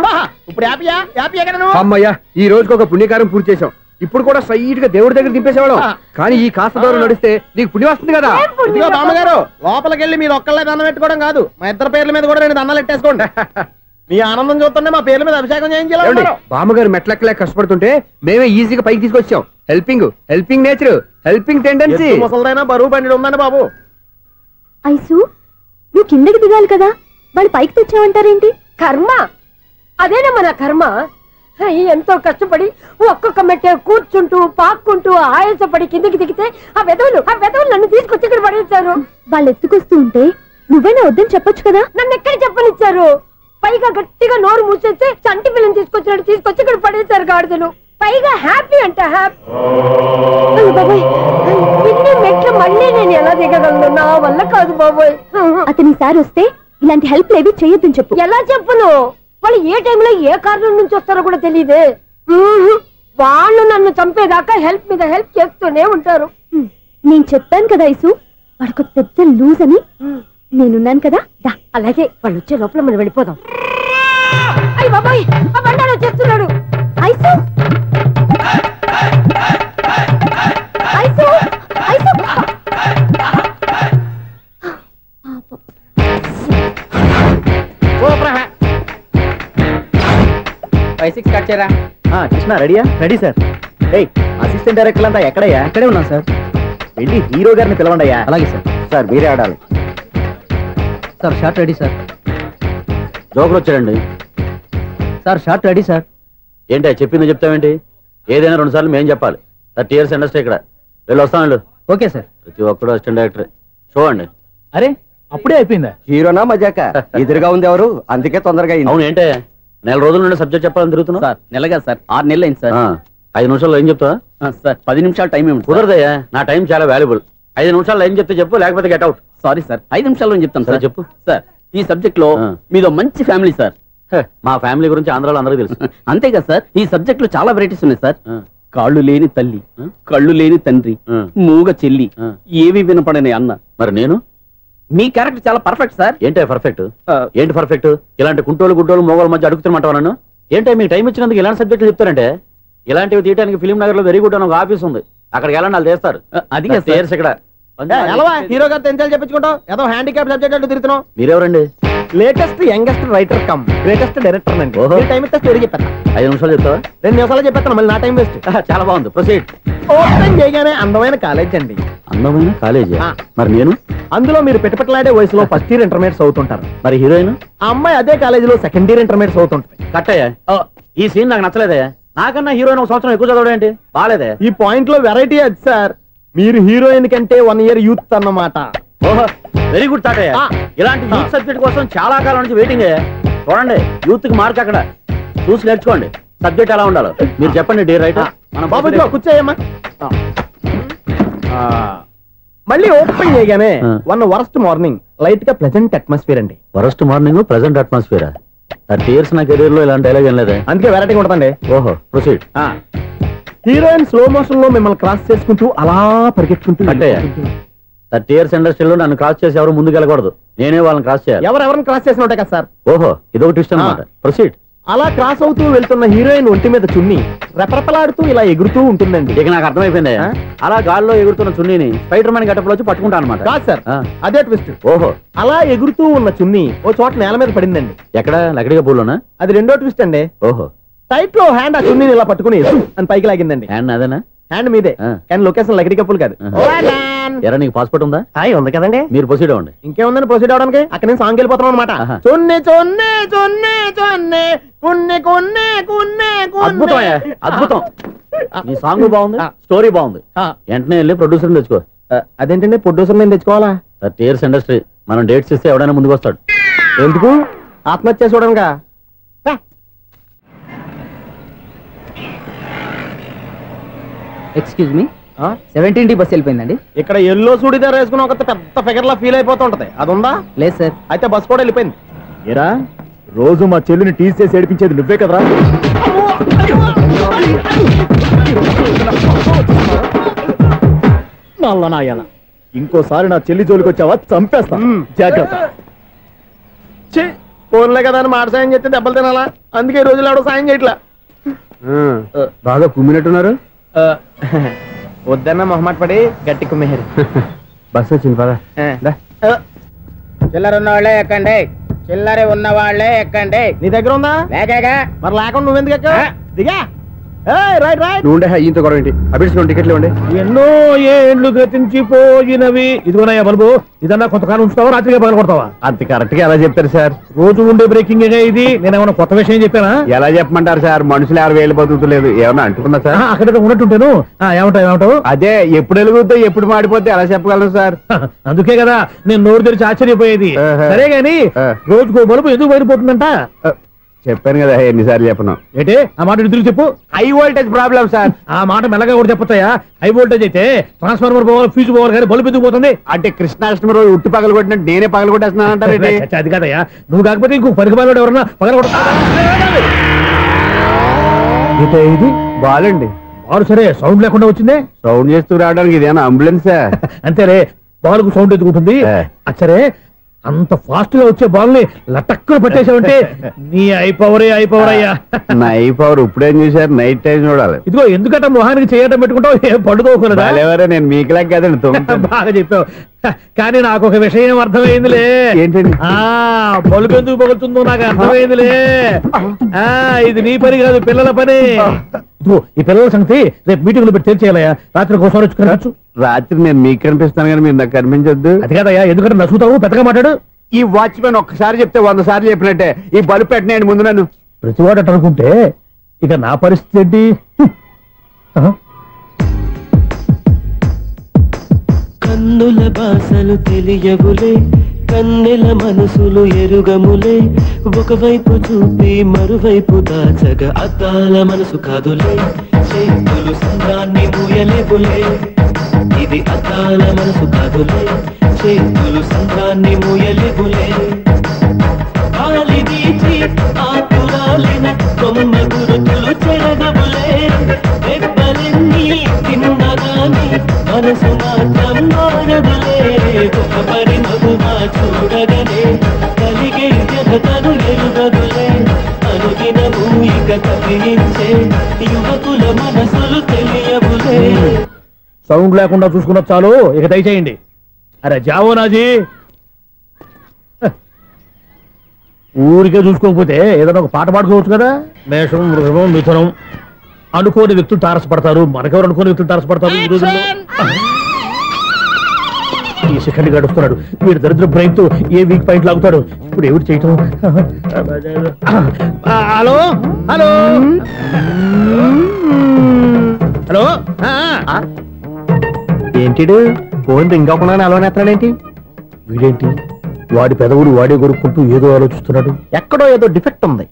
ఇప్పుడు హ్యాపీయా? హ్యాపీయా కదా నువ్వు? అమ్మయ్యా, ఈ రోజుకి ఒక పుణ్యకారం పూర్తి చేసాం. ఇప్పుడు కూడా స్ట్రైట్ గా దేవుడి దగ్గర దింపేసేవాడు. కానీ ఈ కాస్త దూరం నడిస్తే నీకు పుణ్యం వస్తుంది కదా. ఇదిగో బామ్మగారు, లోపలికి వెళ్ళి మీరు ఒక్కళ్ళే దండం పెట్టుకోవడం కాదు, మా ఇద్దరు పేర్ల మీద కూడా నేను దండాలు పెట్టేసుకోండి. మీ ఆనందం చూస్తుంటే మా పేర్ల మీద అభిషేకం చేయించాలి. బామ్మగారు మెట్లెక్కలే కష్టపడుతుంటే మేమే ఈజీగా పైకి తీసుకొచ్చాం. Helping nature, helping tendency. ముసలిదైనా బరువు బండి ఉందండి బాబు. ఐసు, నువ్వు కిందకి దిగాలి కదా, వాళ్ళు పైకి తెచ్చావంటారేంటి? కర్మ, అదేనమ్మా నా కర్మ. ఎంతో కష్టపడి ఒక్కొక్క మెట్టే కూర్చుంటూ పాక్కుంటూ ఆయాసపడి కిందకి దిగితే ఆ వెధవులు నన్ను తీసుకొచ్చి ఇక్కడ పడేశారు. వాళ్ళు ఎత్తుకొస్తూ ఉంటే నువ్వేనా వద్దని చెప్పొచ్చు కదా. నన్ను ఎక్కడ చెప్పనిచ్చారు? పైగా గట్టిగా నోరు మూసేస్తే చంటి పిల్లని తీసుకొచ్చినట్టు తీసుకొచ్చి ఇక్కడ పడేశారు గాడిదలు. పైగా హ్యాపీ అంట హ్యాపీ. బాబాయ్, ఇన్ని మెట్లు మళ్ళీ నేను ఎలా దిగగలను? నా వల్ల కాదు బాబోయ్. అతని సార్ వస్తే ఇలాంటి హెల్ప్ లేవి చేయొద్దని చెప్పు. ఎలా చెప్పును? వాళ్ళు ఏ టైంలో ఏ కారణం నుంచి వస్తారో కూడా తెలియదే. వాళ్ళు నన్ను చంపేదాకా హెల్ప్ మీద హెల్ప్ చేస్తూనే ఉంటారు. నేను చెప్పాను కదా ఐసు, వాడొక పెద్ద లూజ్ అని. నేనున్నాను కదా. అలాగే, వాళ్ళు వచ్చే లోపల మనం వెళ్ళిపోదాం. అయ్య బాబాయ్, ఆ బండారు వచ్చేస్తున్నాడు. Ice, ice, ice. 5-6 కట్ చేయరా. కృష్ణ రెడీయా? Ready sir. అసిస్టెంట్ డైరెక్టర్ అంతా ఎక్కడయ్యా? ఇక్కడే ఉన్నాం సార్. వెళ్ళి హీరో గారిని పిలవండి అయ్యా. అలాగే సార్. సార్ మీరే ఆడాలి సార్. Short ready sir. జోకులు వచ్చాడండి సార్. Short ready sir. ఏంటి చెప్పింది చెప్తావేంటి? ఏదైనా 2 సార్లు మేము చెప్పాలి. 30 years ఇండస్ట్రీ ఇక్కడ. వెళ్ళి వస్తాను. Okay sir. ప్రతి ఒక్కడు అసిస్టెంట్ డైరెక్టర్. చూడండి. అరే, అప్పుడే అయిపోయిందా? హీరోనా మజాక? ఎదురుగా ఉంది ఎవరు, అందుకే తొందరగా అయింది. అవును, ఏంటే నెల రోజుల నుండి సబ్జెక్ట్ చెప్పాలని తిరుగుతున్నావు సార్ నెలగా సార్ 6 నెలలు అయింది సార్ 5 నిమిషాల్లో ఏం చెప్తావా సార్ 10 నిమిషాలు టైం ఏమి కుదరదయ్యా నా టైం చాలా వాల్యుబుల్ 5 నిమిషాల్లో ఏం చెప్తే చెప్పు లేకపోతే గెట్ అవుట్ సారీ సార్ 5 నిమిషాల్లో చెప్తాను సార్ చెప్పు సార్ ఈ సబ్జెక్ట్ లో మీదో మంచి ఫ్యామిలీ సార్ మా ఫ్యామిలీ గురించి ఆంధ్రాలో అందరికీ తెలుసు అంతే కదా సార్ ఈ సబ్జెక్ట్ లో చాలా వెరైటీస్ ఉన్నాయి సార్ కాళ్ళు లేని తల్లి కళ్ళు లేని తండ్రి మూగ చెల్లి ఏవి వినపడని అన్న మరి నేను మీ క్యారెక్టర్ చాలా పర్ఫెక్ట్ సార్ ఏంటి పర్ఫెక్ట్ ఏంటి పర్ఫెక్ట్ ఇలాంటి కుంటోలు గుడ్డోలు మోగోల మధ్య అడుగుతున్నమాట నన్ను ఏంటంటే మీకు టైం ఇచ్చినందుకు ఇలాంటి సబ్జెక్టులు చెప్తారంటే ఇలాంటివి తీయడానికి ఫిలిం నగర్ లో వెరీ గుడ్ అని ఒక ఆఫీస్ ఉంది అక్కడికి వెళ్ళండి వాళ్ళు చేస్తారు అది ఇక్కడ హీరో గారు తెంచాలి చెప్పించుకుంటాం ఏదో హ్యాండిక్యాప్ సబ్జెక్ట్ అంటూ తిరుగుతున్నాం మీరెవరండి latest youngest writer cum greatest director అండి టైం ఇస్తే స్టోరీ చెప్పాను 5 నిమిషాలు చెప్తావా 2 నిమిషాలు చెప్పేస్తాను మళ్ళీ నా టైం వేస్ట్ చాలా బాగుంది ప్రొసీడ్ ఓపెన్ చేయగానే అందమైన కాలేజ్ అండి అందమైన కాలేజీ మరి నేను అందులో మీరు పెట్టుపట్లాడే వయసులో ఫస్ట్ ఇయర్ ఇంటర్మీడియట్స్ అవుతుంటారు మరి హీరోయిన్ ఆ అమ్మాయి అదే కాలేజీలో సెకండ్ ఇయర్ ఇంటర్మీడియట్స్ అవుతుంటాయి కట్టయ్యా ఈ సీన్ నాకు నచ్చలేదే నాకన్నా హీరోయిన్ ఒక సంవత్సరం ఎక్కువ చదవడం ఏంటి బాలేదే ఈ పాయింట్ లో వెరైటీ అది సార్ మీరు హీరోయిన్ కంటే 1 ఇయర్ యూత్ అన్నమాట ఓహో వెరీ గుడ్ తాటయ్య ఇలాంటి యూత్ సబ్జెక్ట్ కోసం చాలా కాలం నుంచి వెయిటింగ్ చూడండి యూత్ కి మార్క్ అక్కడ చూసి నేర్చుకోండి సబ్జెక్ట్ ఎలా ఉండాలో మీరు చెప్పండి డే రైటర్ మన బాబు కూర్చోయమ్మా మళ్ళీ ఓపెన్ చేయగానే వరస్ట్ మార్నింగ్ లైట్ గా ప్లెజెంట్ అట్మాస్ఫియర్ అండి worst morning present atmosphere 30 years నా కెరీర్ లో ఇలాంటి డైలాగ్ ఏం లేదే అందుకే వెరైటీ ఉంటుందండి ఓహో ప్రొసీడ్ హీరోయిన్ స్లో మోషన్ లో మిమ్మల్ని క్రాస్ చేసుకుంటూ అలా పరిగెట్టుకుంటూ 30 years ఇండస్ట్రీలో నన్ను క్రాస్ చేసి ఎవరు ముందుకు వెళ్ళకూడదు నేనే వాళ్ళని క్రాస్ చేయాలి ఎవరెవరిని క్రాస్ చేసిన ఉంటాయి కదా సార్ ఓహో ఇదొక ట్విస్ట్ అన్నమాట ప్రొసీడ్ అలా క్రాస్ అవుతూ వెళ్తున్న హీరోయిన్ ఒంటి మీద చున్ని రెపరెపలాడుతూ ఇలా ఎగురుతూ ఉంటుందండి ఇక నాకు అర్థమైపోయింది అలా గాల్లో ఎగురుతున్న చున్నీని స్పైడర్ మ్యాన్ గట్టపులో వచ్చి పట్టుకుంటా అనమాట కాదు సార్ అదే ట్విస్ట్ ఓహో అలా ఎగురుతూ ఉన్న చున్ని ఓ చోట నేల మీద పడిందండి ఎక్కడ లకడిగా పూలోనా అది రెండో ట్విస్ట్ అండి ఓహో టైట్ లో హ్యాండ్ ఆ చున్నీని ఇలా పట్టుకుని అని పైకి లాగిందండి హ్యాండ్ అదేనా హ్యాండ్ మీదే కానీ లొకేషన్ లకడి కప్పులు కాదు ఎరా నీకు పాస్పోర్ట్ ఉందా ఉంది కదండి మీరు ప్రొసీడ్ అవ్వండి ఇంకేముందని ప్రొసీడ్ అవడానికి అక్కడ నేను సాంగ్ వెళ్ళిపోతాం అనమాట చొన్నే చొన్నే చొన్నే చొన్నే కున్నే కున్నే కున్నే అద్భుతం అద్భుతం నీ సాంగ్ బాగుంది స్టోరీ బాగుంది వెంటనే వెళ్ళి ప్రొడ్యూసర్ తెచ్చుకో అదేంటండి ప్రొడ్యూసర్ నేను తెచ్చుకోవాలా 30 years ఇండస్ట్రీ మనం డేట్స్ ఇస్తే ఎవడైనా ముందుకు వస్తాడు ఎందుకు ఆత్మహత్య చూడనుగా ఎక్స్క్యూజ్ మీ 17D బస్ వెళ్ళిపోయిందండి ఇక్కడ ఎల్లో చూడిదార్ వేసుకుని ఒక పెద్ద ఫిగర్ లా ఫీల్ అయిపోతూ ఉంటది అది ఉందా లేదు సార్ అయితే బస్ కూడా వెళ్ళిపోయింది ఏరా రోజు మా చెల్లిని టీస్ చేసి ఏడిపించేది నువ్వే కదరా నాయన ఇంకోసారి నా చెల్లి జోలికి వచ్చావా చంపేస్తా జాగ్రత్త ఫోన్లే కదా అని మాట సాయం చేస్తే దెబ్బలు తినాలా అందుకే ఈ రోజులు ఎవడో సాయం చేయట్లా బాగా కుమ్మినట్టున్నారు వద్దన్న మొహమాట పడి గట్టి కుమ్మేహారు బస్ వచ్చింది పదా చిల్లర ఉన్న వాళ్ళే ఎక్కండి చిల్లర ఉన్న వాళ్ళే ఎక్కండి నీ దగ్గర ఉందా లేకగా మరి లేకుండా నువ్వెందుకు ఎక్క దిగా రైట్ రైట్ నువ్వు ఈయంతో గొడవ ఏంటి అభిడ్స్ టికెట్లు ఇవ్వండి ఎన్నో ఏండ్లు గతించిపోయినవి ఇదిగోనయ్యా బల్బు ఇదన్నా కొంతకాలం ఉంచుతావా రాత్రిగా పగల కొడతావా అంత కరెక్ట్ గా ఎలా చెప్తారు సార్ రోజు ఉండే బ్రేకింగ్ ఇది నేనేమన్నా కొత్త విషయం చెప్పానా ఎలా చెప్పమంటారు సార్ మనుషులు ఎవరు వేలు బతుకుతలేదు ఏమన్నా అంటున్నా సార్ అక్కడ ఉన్నట్టుంటాను ఏమంటావు అదే ఎప్పుడు వెలుగుతో ఎప్పుడు మాడిపోతే ఎలా చెప్పగలను సార్ అందుకే కదా నేను నోరు తెరిచి ఆశ్చర్యపోయేది సరే గాని రోజుకో బలుపు ఎందుకు బయటపోతుందంట చెప్పాను కదా ఎన్నిసార్లు చెప్పను ఏంటే ఆ మాట ఇద్దరు చెప్పు హై వోల్టేజ్ ప్రాబ్లం సార్ ఆ మాట మెల్లగా కూడా చెప్పొచ్చాయా హై వోల్టేజ్ అయితే ట్రాన్స్ఫార్మర్ పోవాలి ఫ్యూజ్ పోవాలి కానీ బల్బు ఎందుకు పోతుంది అంటే కృష్ణాష్టమి రోజు ఉట్టి పగలు కొట్టినట్టు నేనే పగలు కొట్టేస్తున్నాను అంటారు అది కాదయ్యా నువ్వు కాకపోతే ఇంకో పరికి బాలు ఎవరన్నా పగల కొట్ట ఇది బాలండి బాలు సరే సౌండ్ లేకుండా వచ్చిందే సౌండ్ చేస్తూ రావడానికి ఇదేనా అంబులెన్సా అంతేలే బాలుకు సౌండ్ ఎదుగుతుంది సరే అంత ఫాస్ట్ గా వచ్చే బాల్ ని లటక్కున పట్టేసావంటే నీ ఐపవర్ అయ్యా నై పవర్ ఇప్పుడేం చూసారు నైట్ టైం చూడాలి ఇదిగో ఎందుకంటే మొహానికి చేయటం పెట్టుకుంటావు ఏం పడుకోకూడదా ఎవరో నేను మీకులాగా కదండి బాగా చెప్పావు కానీ నాకు ఒక విషయం అర్థమైందిలే ఏంటండి బలుపు ఎందుకు పగులుతుందో నాకు అర్థమైందిలే ఇది నీ పని కాదు పిల్లల పని ఈ పిల్లల సంగతి రేపు మీటింగ్ లో పెట్టి తెలిసేయాలయ్యా రాత్రి ఒకసారి వచ్చి రాత్రి నేను మీకు కనిపిస్తాను కానీ మీరు నాకు కనిపించొద్దు అది కాదయ్యా ఎందుకంటే నసుగుతావు పెద్దగా మాట్లాడు ఈ వాచ్మెన్ ఒక్కసారి చెప్తే 100 సార్లు చెప్పినట్టే ఈ బల్బు పెట్టినాయండి ముందు నన్ను ప్రతివాడు అనుకుంటే ఇక నా పరిస్థితి ఏంటి కన్నుల భాషలు తెలియవులే కన్నెల మనసులు ఎరుగములే ఒకవైపు చూపి మరువైపు దాచగా అద్దాల మనసు కాదులే చేతులు సంద్రాన్ని మూయలేవులే ఇది అద్దాల మనసు కాదులే చేతులు సంద్రాన్ని మూయలేవులే గాలి వీచి ఆకురాలిన కొమ్మ గురుతులు చెరగవులే దెబ్బలెన్ని తిన్నగాని మనసు మాత్రం మారదులే ఒక పరిమగుమా చూడగనే కలిగే జగతను ఎరుగదులే అనుదినము ఇక కదిలించే యువకుల మనసులు తెలియవులే. సౌండ్ లేకుండా చూసుకున్న చాలు, ఇక దయచేయండి. అరే జావోనాజీ, ఊరికే చూసుకోకపోతే ఏదైనా ఒక పాట పాడుకోవచ్చు కదా. మేషం, వృషభం, మిథునం అనుకోని వ్యక్తులు తారసపడతారు. మనకెవరు అనుకోని వ్యక్తులు తారసపడతారు ఈ రోజుల్లో? ఈ సెకండ్ గడుస్తున్నాడు వీడు దరిద్ర బ్రెయిన్ తో ఏ వీక్ పాయింట్ లాగుతాడు. ఇప్పుడు ఎవరు చేయటం? Hello hello hello. ఏంటిడు ఫోన్ రింగ్ అవ్వకుండా అలవనేస్తాడేంటి? వీడేంటి వాడి పెదవులు వాడే కొరుక్కుంటూ ఏదో ఆలోచిస్తున్నాడు. ఎక్కడో ఏదో డిఫెక్ట్ ఉంది.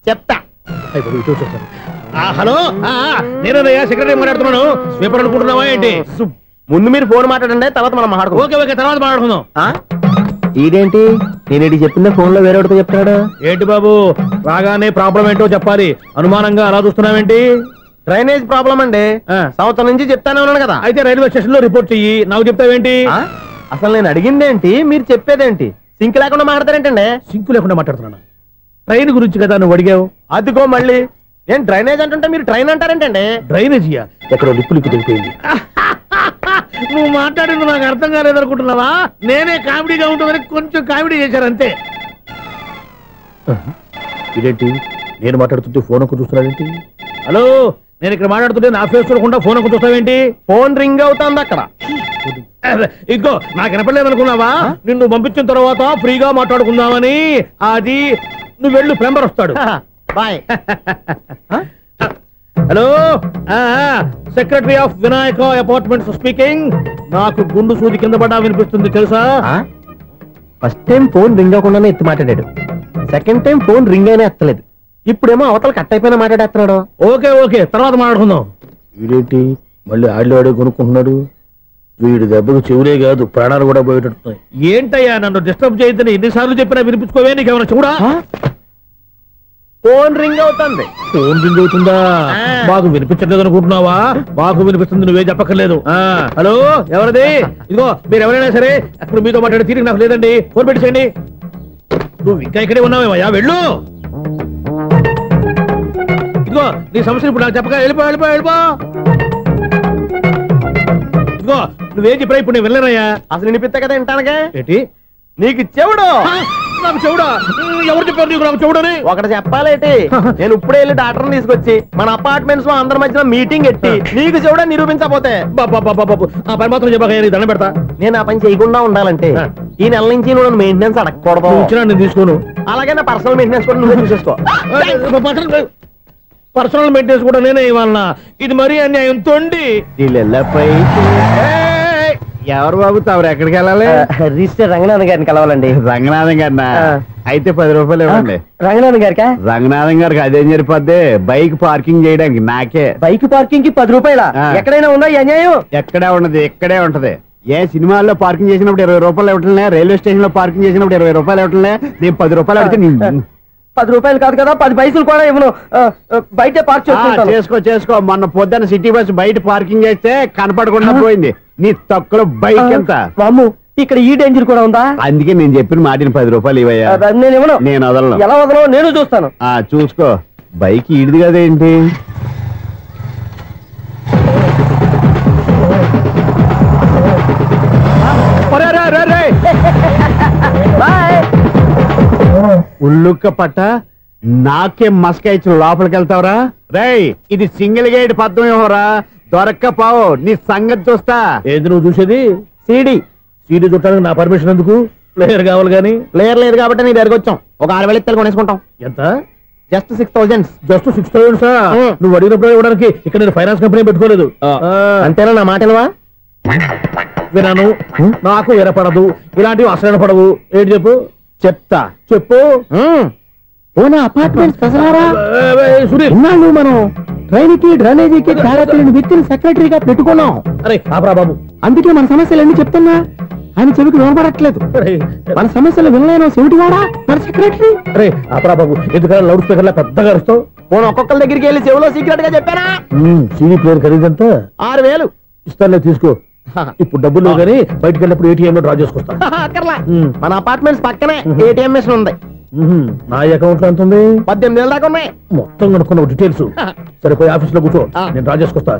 చెప్తా. హలో, నేనయ్యా సెక్రటరీ మాట్లాడుతున్నాను. స్వీపర్ అనుకుంటున్నావా ఏంటి? ముందు మీరు ఫోన్ మాట్లాడండి, తర్వాత మనం మాట్లాడుకో. ఓకే ఓకే, తర్వాత మాట్లాడుకుందాం. ఇదేంటి నేను చెప్పిందే ఫోన్ లో వేరే చెప్తాడు ఏంటి బాబు? రాగానే ప్రాబ్లం ఏంటో చెప్పాలి. అనుమానంగా అలా చూస్తున్నావేంటి? డ్రైనేజ్ ప్రాబ్లం అండి. సంవత్సరం నుంచి చెప్తానే ఉన్నాను కదా. అయితే రైల్వే స్టేషన్ లో రిపోర్ట్ చెయ్యి. నాకు చెప్తావేంటి? అసలు నేను అడిగిందేంటి, మీరు చెప్పేదేంటి? సింక్ లేకుండా మాట్లాడతారేంటండి? సింక్ లేకుండా మాట్లాడుతున్నాను. ట్రైన్ గురించి కదా నువ్వు అడిగావు. అదిగో మళ్ళీ నేను డ్రైనేజ్ అంటుంటే మీరు ట్రైన్ అంటారేంటండి? డ్రైనేజీయా? ఎక్కడో లిప్పు దిగిపోయింది. నువ్వు మాట్లాడింది నాకు అర్థం కాలేదనుకుంటున్నావా? నేనే కామెడీగా ఉంటుందని కొంచెం కామెడీ చేశారు అంతే. ఇదేంటి నేను మాట్లాడుతుంటే ఫోన్ ఒక్క చూస్తున్నావేంటి? హలో, నేను ఇక్కడ మాట్లాడుతుంటే నా ఫేస్ చూడకుండా ఫోన్ ఒక్క చూస్తావేంటి? ఫోన్ రింగ్ అవుతుంది అక్కడ. ఇదిగో నాకు వినపడలేదనుకున్నావా? నిన్ను పంపించిన తర్వాత ఫ్రీగా మాట్లాడుకుందామని. అది నువ్వు వెళ్ళు, ప్లంబర్ వస్తాడు. Bye. Hello, secretary of Vinayaka apartments speaking. నాకు గుండు సూది కింద పడ్డా వినిపిస్తుంది తెలుసా? ఫస్ట్ టైం ఫోన్ రింగ్ అవ్వకుండానే ఎత్తి మాట్లాడాడు. సెకండ్ టైం ఫోన్ రింగ్ అయినా ఎత్తలేదు. ఇప్పుడేమో అవతల కట్ అయిపోయినా మాట్లాడేస్తున్నాడు. ఓకే ఓకే, తర్వాత మాట్లాడుకుందాం. వీడేంటి మళ్ళీ ఆడిలో కొనుక్కుంటున్నాడు? వీడి దెబ్బకు చెవులే కాదు ప్రాణాలు కూడా పోయేటట్టున్నాయి. ఏంటయ్యా నన్ను డిస్టర్బ్ చేయొద్దని ఎన్నిసార్లు చెప్పినా వినిపించుకోవే? నీకేమైనా చూడా? ఫోన్ రింగ్ అవుతుంది. ఫోన్ రింగ్ అవుతుందా? మాకు వినిపించట్లేదు అనుకుంటున్నావా? మాకు వినిపిస్తుంది, నువ్వే చెప్పక్కర్లేదు. హలో, ఎవరిది? ఇదిగో మీరు ఎవరైనా సరే ఇప్పుడు మీతో మాట్లాడే తీరిక నాకు లేదండి. ఫోన్ పెట్టేసేయండి. నువ్వు ఇంకా ఇక్కడే ఉన్నావేమయ్యా, వెళ్ళు. ఇదిగో నీ సమస్యలు ఇప్పుడు నాకు చెప్పక వెళ్ళిపో వెళ్ళిపో వెళ్ళిపో. ఇదిగో నువ్వేం చెప్పరా ఇప్పుడు నేను వెళ్ళానయ్యా. అసలు వినిపిస్తా కదా వింటానగా. ఏంటి నీకు చెవుడు? నాకు చెవుడా? ఎవరు చెప్పారు నీకు నాకు చెవుడని? ఒకటి చెప్పాలేటి, నేను ఇప్పుడే వెళ్ళి డాక్టర్ని తీసుకొచ్చి మన అపార్ట్మెంట్స్ లో అందరి మధ్యన మీటింగ్ ఎట్టి నీకు చెవుడని నిరూపించకపోతే ఆ పని మాత్రం చెప్పక దండం పెడతా. నేను ఆ పని చేయకుండా ఉండాలంటే ఈ నెల నుంచి నువ్వు మెయింటెనెన్స్ అడగకూడదు. నేను తీసుకోను. అలాగే నా పర్సనల్ మెయింటెనెన్స్ కూడా నువ్వే చూసేసుకో. పర్సనల్ మెయింటెనెన్స్ కూడా నేనే ఇవ్వాలన్నా? ఇది మరీ అన్యాయం తోండి. ఎవరు బాబు తవరు ఎక్కడికి వెళ్ళాలి? రిజిస్టర్ రంగనాథన్ గారిని కలవాలండి. రంగనాథం గారినా? అయితే 10 రూపాయలు ఇవ్వండి. రంగనాథన్ గారికా? రంగనాథం గారికి అదేం సరిపోద్ది? బైక్ పార్కింగ్ చేయడానికి నాకే. బైక్ పార్కింగ్ కి 10 రూపాయల? ఎక్కడైనా ఉందా ఈ అన్యాయం? ఎక్కడే ఉండదు, ఇక్కడే ఉంటది. ఏ సినిమాల్లో పార్కింగ్ చేసినప్పుడు 20 రూపాయలు ఇవ్వట్లే, రైల్వే స్టేషన్ లో పార్కింగ్ చేసినప్పుడు 20 రూపాయలు ఇవ్వట్లే. నేను 10 రూపాయలు అడిగితే 10 రూపాయలు కాదు కదా, 10 పైసలు కూడా ఇవ్వను. బయట పార్క్ చేసుకో. మొన్న పొద్దున్న సిటీ బస్ బయట పార్కింగ్ చేస్తే కనపడకుండా పోయింది. నీ తక్కువ బైక్ ఎంత? మాము ఇక్కడ ఈ డేంజర్ కూడా ఉందా? అందుకే నేను చెప్పిన మాటిని 10 రూపాయలు ఇవ్వయ్యా. నేను ఇవ్వను. నేను వదలను. ఎలా వదలను నేను చూస్తాను. చూసుకో. బైక్ ఈడిది కదేంటి? ఉల్లుక్క పట్ట నాకే మస్క ఇచ్చిన లోపలికి వెళ్తావరా? రేయ్, ఇది సింగిల్ గేట్ పద్మం ఇవ్వరా? దొరక్కపోవు, నీ సంగతి చూస్తా. ఏది నువ్వు చూసేది? సీడీ చూడటానికి నా పర్మిషన్ ఎందుకు? ప్లేయర్ కావాలి గానీ. ప్లేయర్ లేదు కాబట్టి నీ దగ్గరకు వచ్చాం. ఒక 6,000 ఇత్తలు కొనేసుకుంటాం. ఎంత? జస్ట్ 6,000. జస్ట్ 6,000? నువ్వు అడిగినప్పుడు ఇవ్వడానికి ఇక్కడ నేను ఫైనాన్స్ కంపెనీ పెట్టుకోలేదు. అంతేనా? నా మాట వినను, నాకు వినపడదు, ఇలాంటివి అసలు వినపడవు. ఏంటి చెప్పు? చెప్తా, చెప్పు. అపార్ట్మెంట్స్ సునీల్, మనం ట్రైన్కి డ్రైనేజీకి తేడాలను వ్యక్తిని సెక్రటరీగా పెట్టుకున్నాం. అరే ఆపరా బాబు, అందుకే మన సమస్యలన్నీ చెప్తున్నా. ఆయన చెవికి వినపడట్లేదు. మన సమస్యలు వినలేను చెవిటివాడా మన సెక్రటరీ. అరే ఆపరా బాబు, ఎందుకన్నా లౌడ్ స్పీకర్ లా పెద్దగా అరుస్తావు? నేను ఒక్కొక్కరి దగ్గరికి వెళ్ళి చెవిలో సీక్రెట్ గా చెప్పానా? CV player ఖరీదంతా 6,000. ఇస్తానులే, తీసుకో. ఇప్పుడు డబ్బులు లేవు కానీ బయటకు వెళ్ళినప్పుడు ఏటీఎం లో డ్రా చేసుకొస్తా. అక్కర్లా, మన అపార్ట్మెంట్స్ పక్కనే ఏటీఎం మిషన్ ఉంది. నా అకౌంట్ లో ఎంత ఉంది? 18,000 దాకా ఉన్నాయి. మొత్తం కనుక్కున్న డీటెయిల్స్. సరిపోయి ఆఫీస్ లో కూర్చో, నేను డ్రా చేసుకొస్తా.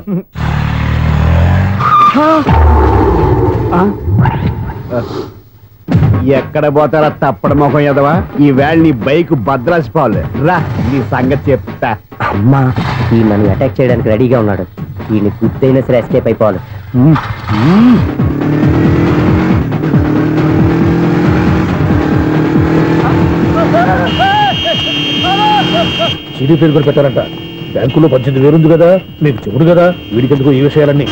ఎక్కడ పోతారా తప్పడ మొఖం ఎదవా? ఈ వేళ నీ బైక్ భద్రాసి పాలు రా, నీ సంగతి చెప్తా. అమ్మా, ఈ నన్ను అటాక్ చేయడానికి రెడీగా ఉన్నాడు. ఈయన గుద్దైనా సరే ఎస్కేప్ అయిపోవాలి. సిడీ పేరు కూడా పెట్టారంట. బ్యాంకులో 18,000 ఉంది కదా, మీకు చెవుడు కదా, వీడికెందుకు ఈ విషయాలన్నీ?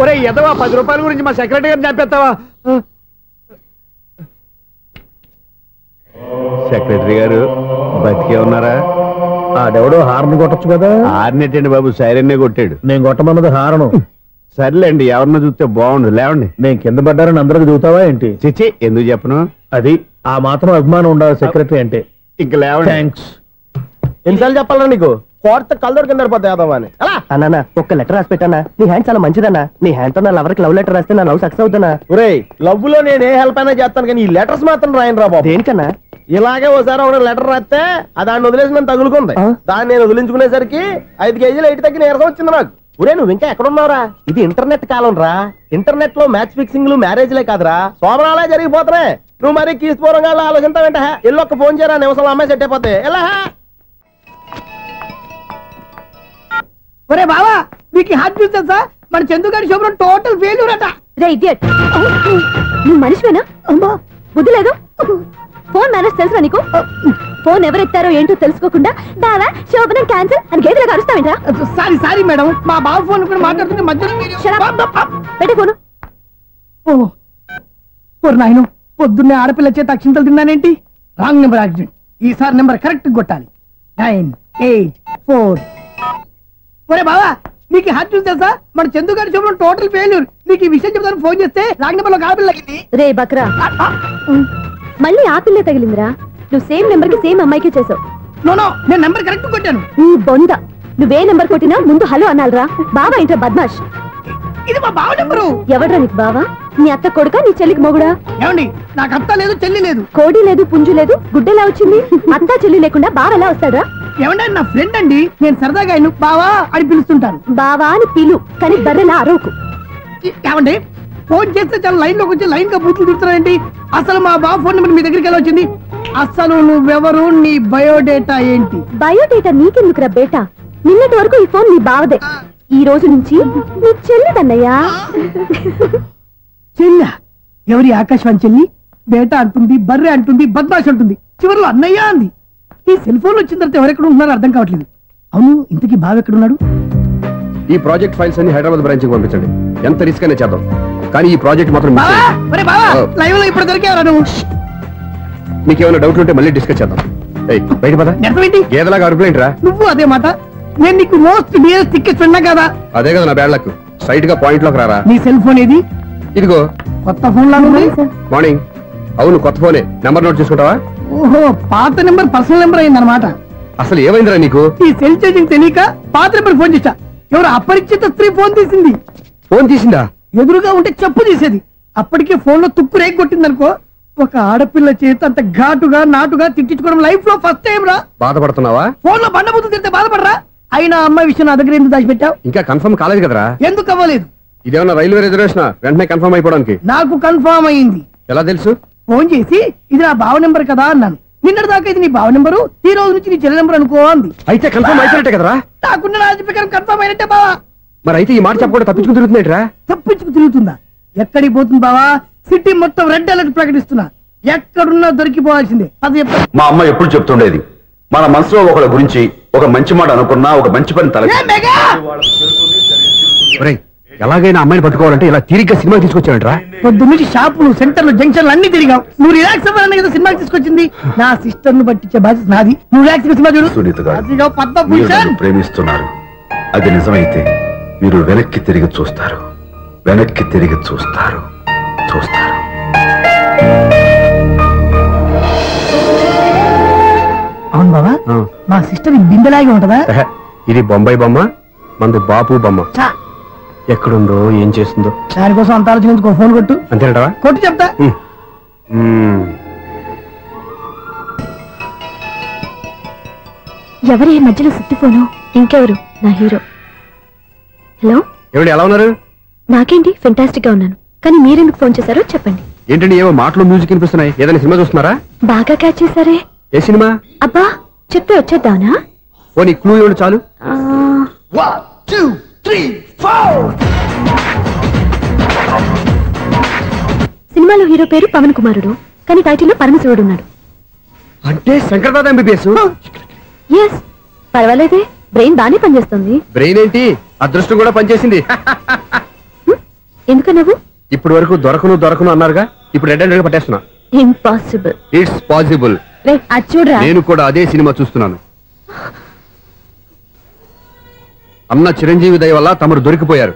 ఒరే ఎదవా, 10 రూపాయల గురించి మా సెక్రటరీ గారిని చంపేస్తావా? సెక్రటరీ గారు బతికే ఉన్నారా? ఆడెవడో హార్న్ కొట్టచ్చు కదా. ఆరినట్టండి బాబు, సైరన్నే కొట్టాడు. నేను కొట్టమన్నది హారను. సర్లేండి, ఎవరన్నా చూస్తే బాగుండు. లేవండి. నేను కింద పడ్డారని అందరికి చూతావా ఏంటి? చిచ్చి, ఎందుకు చెప్పను? అది ఆ మాత్రం అభిమానం ఉండాలి సెక్రటరీ అంటే. ఇంకా లేవండి. థ్యాంక్స్. ఎన్నిసార్లు చెప్పాలా నీకు? కోర్త కలర్ కింద పోతాయి అన్నా. ఒక్క లెటర్ రాసి పెట్టానా? నీ హ్యాండ్ చాలా మంచిదన్నా. నీ హ్యాండ్ తో నా లవర్కి లవ్ లెటర్ రాస్తే నా లవ్ సక్సెస్ అవుతానా? ఒరే, లవ్ లో నేను ఏ హెల్ప్ అయినా చేస్తాను, కానీ ఈ లెటర్స్ మాత్రం రాయను రా బాబు. దేనికన్నా? ఇలాగే ఓసారి ఒక లెటర్ రాస్తే దాన్ని వదిలేసి నన్ను తగులుకుంది. దాన్ని నేను వదిలించుకునేసరికి 5 కేజీలు 8 తగ్గి నీరసం వచ్చింది నాకు. ఒరే, నువ్వు ఇంకా ఎక్కడున్నావురా? ఇది ఇంటర్నెట్ కాలం రా. ఇంటర్నెట్ లో మ్యాచ్ ఫిక్సింగ్లు మ్యారేజ్లే కాదురా, సోమనాలే జరిగిపోతున్నాయి. నువ్వు మరి కీస్పూరంగా ఆలోచించావేంట? ఎల్లొక్క ఫోన్ చేయరా, నిమిషంలో అమ్మాయి సెట్ అయిపోతాయి. ఎలా? ఒరే బావా, మీకు హార్ట్ చూస్తా, మన చందుగారి శుభ్రం టోటల్ ఫెయిల్యూర్ అట. రే ఇడియట్, నువ్వు మనిషివేనా? అమ్మా, బుద్ధి లేదు. ఫోన్ మేనేజ్ తెలుసా నీకు? ఫోన్ ఎవరెత్తారో ఏంటో తెలుసుకోకుండా బావా శోభనం క్యాన్సిల్ అని గేదెలకు అరుస్తావేంట్రా? సారీ మేడం, మా బావ ఫోన్ కూడా మాట్లాడుతుంటే మధ్యలో పెట్టే ఫోను. ఓ నాయను, పొద్దున్నే ఆడపిల్ల చేత అక్షింతలు తిన్నానేంటి? Wrong number accident. ఈసారి నెంబర్ కరెక్ట్ కొట్టాలి. 9, 8, 4. ఒరే బావా, నీకు హార్ట్ చూసి తెలుసా? మన చందుగారి శుభ్రం టోటల్ ఫెయిల్యూర్. నీకు ఈ విషయం చెప్తాను ఫోన్ చేస్తే రాంగ్ నెంబర్ లో ఆడపిల్ల తగ్గింది. రే బక్రా, మళ్ళీ ఆ పిల్లే తగిలిందిరా. నువ్వు సేమ్ నెంబర్ కి సేమ్ అమ్మాయికే చేసావు. నో, నేను నెంబర్ కరెక్ట్ కొట్టాను. నీ బొంద, నువ్వే నెంబర్ కొట్టినా ముందు హలో అనాలరా. బావా ఏంట్రా బద్మాష్? ఇది మా బావ నెంబరు. ఎవడ్రా నీకు బావా? నీ అత్త కొడుకా, నీ చెల్లికి మొగుడా? ఏమండి, నాకు అత్త లేదు, చెల్లి లేదు. కోడి లేదు, పుంజు లేదు, గుడ్డెలా వచ్చింది? అత్త చెల్లి లేకుండా బావ ఎలా వస్తాడా? ఏమంటే నా ఫ్రెండ్ అండి, నేను సరదాగా ఆయన బావా అని పిలుస్తుంటాను. బావా అని పిలు, కానీ బర్రెలా అరవకు. ఏమండి, ఫోన్ చేస్తే చాలా లైన్ లోకి వచ్చి లైన్ గా బూతులు తిడుతున్నాయండి. అసలు మా బావ ఫోన్ నెంబర్ మీ దగ్గరికి ఎలా వచ్చింది? అసలు నువ్వెవరు, నీ బయోడేటా ఏంటి? బయోడేటా నీకెందుకురా బేటా? నిన్నటి వరకు ఈ ఫోన్ నీ బావదే, ఈ రోజు నుంచి నీ చెల్లిదన్నయ్యా. చెల్ల? ఎవరి ఆకాశవాణి చెల్లి? బేటా అంటుంది, బర్రె అంటుంది, బద్మాష్ అంటుంది, చివరిలో అన్నయ్య అంది. ఈ సెల్ ఫోన్ వచ్చిన తర్వాత ఎవరెక్కడ ఉంటున్నారో అర్థం కావట్లేదు. అవును, ఇంతకీ బావ ఎక్కడున్నాడు? ఈ ప్రాజెక్ట్ ఫైల్స్ అన్ని హైదరాబాద్ బ్రాంచ్ కి పంపించండి. ఎంత రిస్క్ అయినా చేద్దాం, కానీ ఈ ప్రాజెక్ట్ మాత్రం మిస్ చేయొద్దు. లైవ్ లో ఇప్పుడు దొరికేవరా నువ్వు? మీకు ఏమైనా డౌట్ ఉంటే మళ్ళీ డిస్కస్ చేద్దాం. బయట పద. గేదలాగా అరుపులేంట్రా? నువ్వు అదే మాట. నేను నీకు మోస్ట్ డియరెస్ట్ టికెట్స్ ఉన్నా కదా. అదే కదా నా బ్యాడ్ లక్. స్ట్రైట్ గా పాయింట్ లోకి రారా. నీ సెల్ ఫోన్ ఏది? ఇదిగో. కొత్త ఫోన్ లాగా ఉంది. మార్నింగ్. అవును, కొత్త ఫోనే. నెంబర్ నోట్ చేసుకుంటావా? ఓహో, పాత నెంబర్ పర్సనల్ నెంబర్ అయిందన్నమాట. అసలు ఏమైందిరా నీకు? ఈ సెల్ చేంజింగ్ తెలియక పాత నెంబర్ ఫోన్ చేశా. ఎవరు అపరిచిత స్త్రీ ఫోన్ తీసింది. ఫోన్ తీసిందా? ఎదురుగా ఉంటే చెప్పు తీసేది. అప్పటికే ఫోన్ లో తుక్కు రేగి కొట్టిందనుకో. ఒక ఆడపిల్ల చేత అంత ఘాటుగా నాటుగా తిట్టించుకోవడం లైఫ్ లో ఫస్ట్ టైం రా. బాధపడుతున్నావా? ఫోన్ లో బండబుద్ధులు తింటే బాధపడరా? అయినా అమ్మాయి విషయం నా దగ్గర ఎందుకు దాచిపెట్టావు? ఇంకా కన్ఫర్మ్ కాలేదు కదరా. ఎందుకు అవ్వలేదు? ఇదేమన్నా రైల్వే రిజర్వేషన్? వెంటనే కన్ఫర్మ్ అయిపోవడానికి. నాకు కన్ఫర్మ్ అయింది. ఎలా తెలుసు? ఫోన్ చేసి ఇది నా బావ నెంబర్ కదా అన్నాను. నిన్నటి దాకా ఇది నీ బావ నెంబరు, ఈ రోజు నుంచి నీ చెల్లి నెంబర్ అనుకో అంది. అయితే కన్ఫర్మ్ అయిపోయినట్టే కదరా? నాకున్న రాజు ప్రకారం కన్ఫర్మ్ అయినట్టే బావా. మరి అయితే ఈ మాట చెప్పకుండా తప్పించుకుని తిరుగుతున్నాయిట్రా? తప్పించుకు తిరుగుతుందా? ఎక్కడికి పోతుంది బావా? సిటీ మొత్తం రెడ్ అలర్ట్ ప్రకటిస్తున్నా. ఎక్కడున్నా దొరికిపోవాల్సిందే. అది మా అమ్మ ఎప్పుడు చెప్తుండేది, మన మనసులో ఒకళ్ళ గురించి ఒక మంచి మాట అనుకున్నా, ఒక మంచి పని తల ఎలాగైనా అమ్మాయిని పట్టుకోవాలంటే ఇలా తిరిగ్గా సినిమా తీసుకొచ్చాడంట్రా. పొద్దు నుంచి షాపులు, సెంటర్లు, జంక్షన్లు అన్ని తిరిగాం. నువ్వు రిలాక్స్ అవ్వాలని కదా సినిమాకి తీసుకొచ్చింది. నా సిస్టర్ ను పట్టించే బాధ్యత నాది. నువ్వు రిలాక్స్ సినిమా చూడు. సునీత గారు, అదిగో పద్మభూషణ్. ప్రేమిస్తున్నారు, అది నిజమైతే మీరు వెనక్కి తిరిగి చూస్తారు, వెనక్కి తిరిగి చూస్తారు. అవును బాబా, మా సిస్టర్ బిందెలాగే ఉంటదా? ఇది బొంబాయి బొమ్మ, మంది బాపు బొమ్మ. ఎక్కడుందో ఏం చేస్తుందో దానికోసం అంత ఆలోచించుకో. ఫోన్ కొట్టు. అంతేనటవా? కొట్టు చెప్తా. ఎవరి మధ్యలో సుత్తి ఫోను? ఇంకెవరు? నా హీరో. హలో, ఎవరు ఎలా ఉన్నారు? నాకేంటి, ఫెంటాస్టిక్ గా ఉన్నాను. కానీ మీరెందుకు ఫోన్ చేశారో చెప్పండి. ఏంటండి ఏవో మాటలు మ్యూజిక్ వినిపిస్తున్నాయి? ఏదైనా సినిమా చూస్తున్నారా? బాగా క్యాచ్ చేశారే. ఏ సినిమా? అబ్బా, చెప్తే వచ్చేద్దానా? ఓ నీ క్లూ ఇవ్వండి చాలు. 1 2 3 4. సినిమాలో హీరో పేరు పవన్ కుమారుడు, కానీ టైటిల్లో పరమశివుడు ఉన్నాడు. అంటే శంకర్దాదా ఎంబీబీఎస్? ఎస్, పర్వాలేదే, బ్రెయిన్ బానే పనిచేస్తుంది. బ్రెయిన్ ఏంటి, అదృష్టం కూడా పనిచేసింది. ఎందుకు నువ్వు? ఇప్పటి వరకు దొరకను అన్నారుగా, ఇప్పుడు రెడ్ హ్యాండెడ్ గా పట్టేస్తున్నా. ఇంపాసిబుల్. It's possible. అది చూడరా. నేను కూడా అదే సినిమా చూస్తున్నాను. అన్న చిరంజీవి దయ వల్ల తమరు దొరికిపోయారు.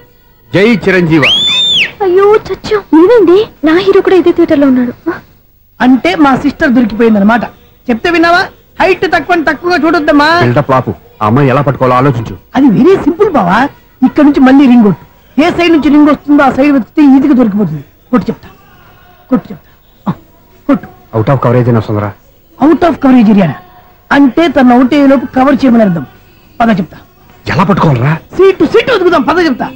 జై చిరంజీవ. అయ్యో చచ్చో, నీవేంది? నా హీరో కూడా ఇదే థియేటర్ లో ఉన్నాడు. అంటే మా సిస్టర్ దొరికిపోయింది అనమాట. చెప్తే విన్నావా? హైట్ తక్కువగా చూడొద్దమ్మా. పాపు, ఆ అమ్మాయి ఎలా పట్టుకోవాలో ఆలోచించు. అది వెరీ సింపుల్ బావా. ఇక్కడ నుంచి మళ్ళీ రింగ్ కొట్టు. ఏ సైడ్ నుంచి రింగ్ వస్తుందో ఆ సైడ్ వెతికితే ఈజీగా దొరికిపోతుంది. కొట్టు చెప్తా. కొట్టు. అవుట్ ఆఫ్ కవరేజ్ అని వస్తుందిరా. అవుట్ ఆఫ్ కవరేజ్ ఏరియా అంటే తను అవుట్ అయ్యే లోపు కవర్ చేయమని అర్థం. పద చెప్తా. ఎలా పట్టుకోవాలరా? సీటు వెతుకుదాం. పద చెప్తా.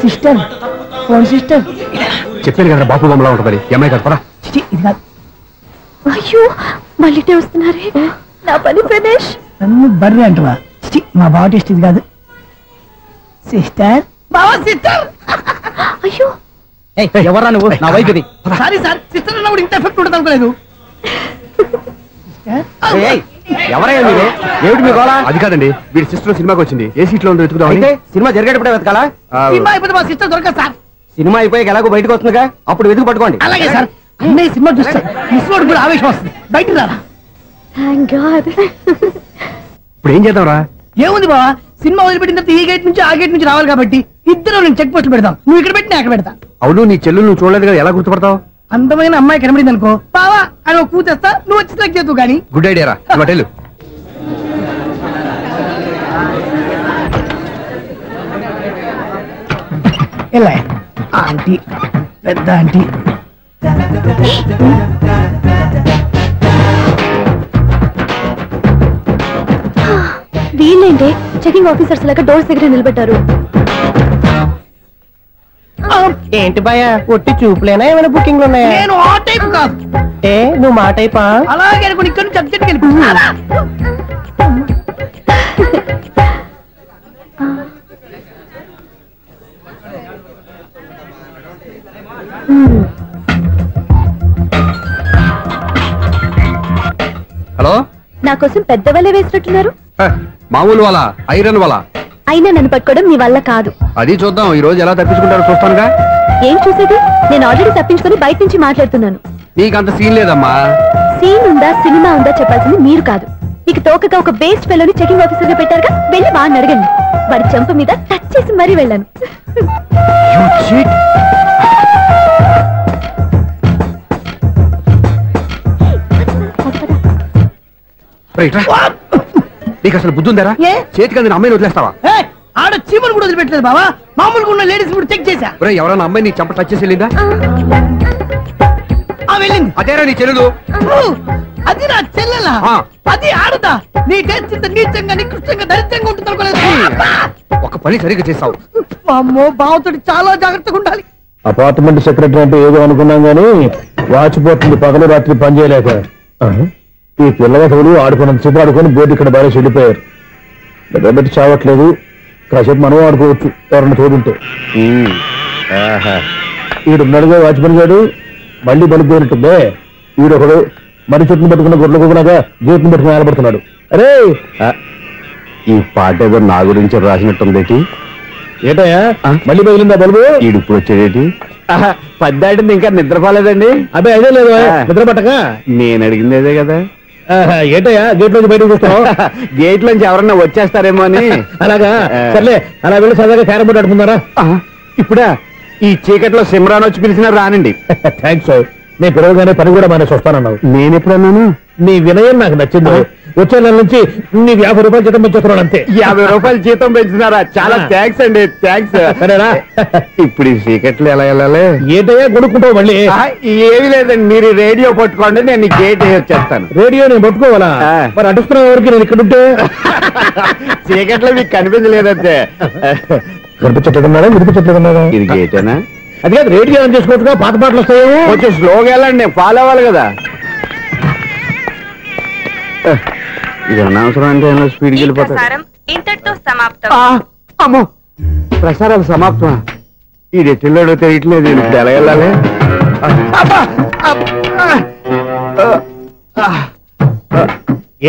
Sister phone sister. చెప్పాను కదా బాపు బొమ్మలా ఉంటుంది. అమ్మాయి కదా, పదా. ఇది కాదు. అయ్యో, మళ్ళీ వస్తున్నారే. నా పని ఫినిష్. నన్ను బర్రె అంటవా? మా బావ టేస్ట్ ఇది కాదు. సిస్టర్, బావా సిస్టర్. అయ్యో, ఎవరా నువ్వు? నా వైపు ఇది. సారీ సార్, సిస్టర్ అన్నప్పుడు ఇంత ఎఫెక్ట్ ఉంటుంది అనుకోలేదు. ఎవరయ్యా మీరు? ఏమిటి మీ గోళ? అది కాదండి, వీడి సిస్టర్ సినిమాకి వచ్చింది. ఏ సీట్ లో ఉందో వెతుకుదాం. అయితే సినిమా జరిగేటప్పుడే వెతకాలా? సినిమా అయిపోతే మా సిస్టర్ దొరకదు సార్. సినిమా అయిపోయాక ఎలాగో బయటకు వస్తుందిగా, అప్పుడు వెతుకు పట్టుకోండి. అలాగే సార్. అన్నయ్య సినిమా చూస్తారు, మిస్వాడు కూడా ఆవేశం వస్తుంది. బయటకు రారా. Thank God. ఇప్పుడు ఏం చేద్దాంరా? ఏముంది బావా, సినిమా వదిలిపెట్టిన తర్వాత ఈ గేట్ నుంచి ఆ గేట్ నుంచి రావాలి కాబట్టి ఇద్దరు నేను చెక్ పోస్టులు పెడతాం. నువ్వు ఇక్కడ పెట్టి నేను అక్కడ పెడతా. అవును, నీ చెల్లు నువ్వు చూడలేదు కదా, ఎలా గుర్తుపడతావు? అందమైన అమ్మాయి కనబడింది అనుకో, బావా అని ఒక కూతేస్తా, నువ్వు వచ్చి సెలెక్ట్ చేద్దు. కానీ గుడ్ ఐడియా రా. హోటల్ ఎలా ఆంటీ, పెద్ద ఆంటీ. వీళ్ళేంటి చెకింగ్ ఆఫీసర్స్ లాగా డోర్స్ దగ్గర నిలబెట్టారు. ఏంటి భయ, ఒట్టి చూపులేనా ఏమైనా బుకింగ్లు ఉన్నాయా? నేను ఆ టైప్ కాదు. నువ్వు మా టైపా? అలాగే అనుకుని ఇక్కడ నుంచి అర్జెంట్కి వెళ్ళిపో. హలో, నా కోసం పెద్ద వలే వేసినట్టున్నారు. మామూలు వాళ్ళ, ఐరన్ వాళ్ళ. అయినా నన్ను పట్టుకోవడం మీ వల్ల కాదు. అది చూద్దాం, ఈ రోజు ఎలా తప్పించుకుంటారో చూస్తానుగా. ఏం చూసేది? నేను ఆల్రెడీ తప్పించుకొని బయట నుంచి మాట్లాడుతున్నాను. నీకంత సీన్ లేదమ్మా. సీన్ ఉందా సినిమా ఉందా చెప్పాల్సింది మీరు కాదు. మీకు తోకగా ఒక బేస్ట్ ఫెలోని చెకింగ్ ఆఫీసర్ గా పెట్టారుగా, వెళ్ళి వాడిని అడగండి. వాడి చెంప మీద టచ్ చేసి మరీ వెళ్ళాను. నీకు అసలు బుద్ధి ఉందారా? చేతికి అందిన అమ్మాయిని వదిలేస్తావా? ఆడ చీమలు కూడా వదిలిపెట్టలేదు బావా. మామూలుగా ఉన్న లేడీస్ కూడా చెక్ చేశా. ఎవరైనా అమ్మాయి నీ చెంప టచ్ చేసి వెళ్ళిందా? వెళ్ళింది. అదేరా నీ చెల్లెలు? అది నా చెల్లెలా? అది ఆడదా? నీ టేస్ట్ ఇంత నీచంగా నికృష్టంగా దరిద్రంగా ఉంటుంది అనుకోలేదు. ఒక పని సరిగ్గా చేస్తావు. అమ్మో, బావతోటి చాలా జాగ్రత్తగా ఉండాలి. అపార్ట్మెంట్ సెక్రటరీ అంటే ఏదో అనుకున్నాం గానీ వాచిపోతుంది పగలు రాత్రి పని చేయలేక. ఈ పిల్లవాడు ఆడుకున్నంత సేపు ఆడుకొని బోర్డు ఇక్కడ బాగా చెడిపోయారు. నిద్రబెట్టి చావట్లేదు. కాసేపు మనం ఆడుకోవచ్చు ఎవరన్నా తోడుంటే. ఈడున్నాడుగా వాచ్మెన్ గారు, మళ్ళీ బలిపోయినట్టుందే. ఈడొకడు మరి చెట్టును పట్టుకున్న గొడ్ల గుబలాగా గేట్ను పట్టుకుని ఆలబడుతున్నాడు. అరే ఈ పాట ఏదో నా గురించి రాసినట్టుందేటి. ఏటయ్యా మళ్ళీ పగిలిందా బల్బు? ఈడు ఇప్పుడు వచ్చేదేటి? పద్దాటింది ఇంకా నిద్రపోలేదండి. అబ్బాయి అదే లేదు నిద్ర పట్టక. నేను అడిగింది అదే కదా. ఏటయ్యా గేట్ నుంచి బయటకు చూస్తావు? గేట్ నుంచి ఎవరన్నా వచ్చేస్తారేమో అని. అలాగా సర్లే, అలా వెళ్ళి సరదాగా క్యారం బోర్డు ఆడుకుందారా? ఇప్పుడా ఈ చీకట్లో సిమ్రాన్ వచ్చి పిలిచినా రానండి. థ్యాంక్స్. నేను పిలవగానే పని కూడా మానేసి వస్తానన్నావు. నేను ఎప్పుడన్నాను? నీ వినయం నాకు నచ్చింది. వచ్చే నెల నుంచి నీ 50 రూపాయలు జీతం పెంచుతున్నాడు అంతే. 50 రూపాయలు జీతం పెంచుతున్నారా? చాలా థ్యాంక్స్ అండి. థ్యాంక్స్. సరేనా? ఇప్పుడు ఈ చీకట్లు ఎలా వెళ్ళాలి? ఏంటయ్యా కొనుక్కుంటావు మళ్ళీ? ఏమీ లేదండి, మీరు రేడియో పట్టుకోండి, నేను గేట్ వచ్చేస్తాను. రేడియో నేను పట్టుకోవాలా? మరి అడుస్తున్న వరకు నేను ఇక్కడ ఉంటే చీకట్లో మీకు కనిపించలేదంటే. కనిపించట్లేదన్నారా? వినిపించట్లేదన్నారా? ఇది గేటేనా? అది కాదు, రేడియో ఆన్ చేసుకోవచ్చుగా, పాత పాటలు వస్తాయేమో. కొంచెం స్లోగా వెళ్ళండి, నేను ఫాలో అవ్వాలి కదా. ఇది అనవసరం అంటే స్పీడ్కి వెళ్ళిపోతాడు. ఇంతటితో సమాప్తం. అమ్మో, ప్రసారాలు సమాప్తం. ఈ రెట్టిల్లోడో తెలియట్లేదు. ఇప్పుడు ఎలా వెళ్ళాలి?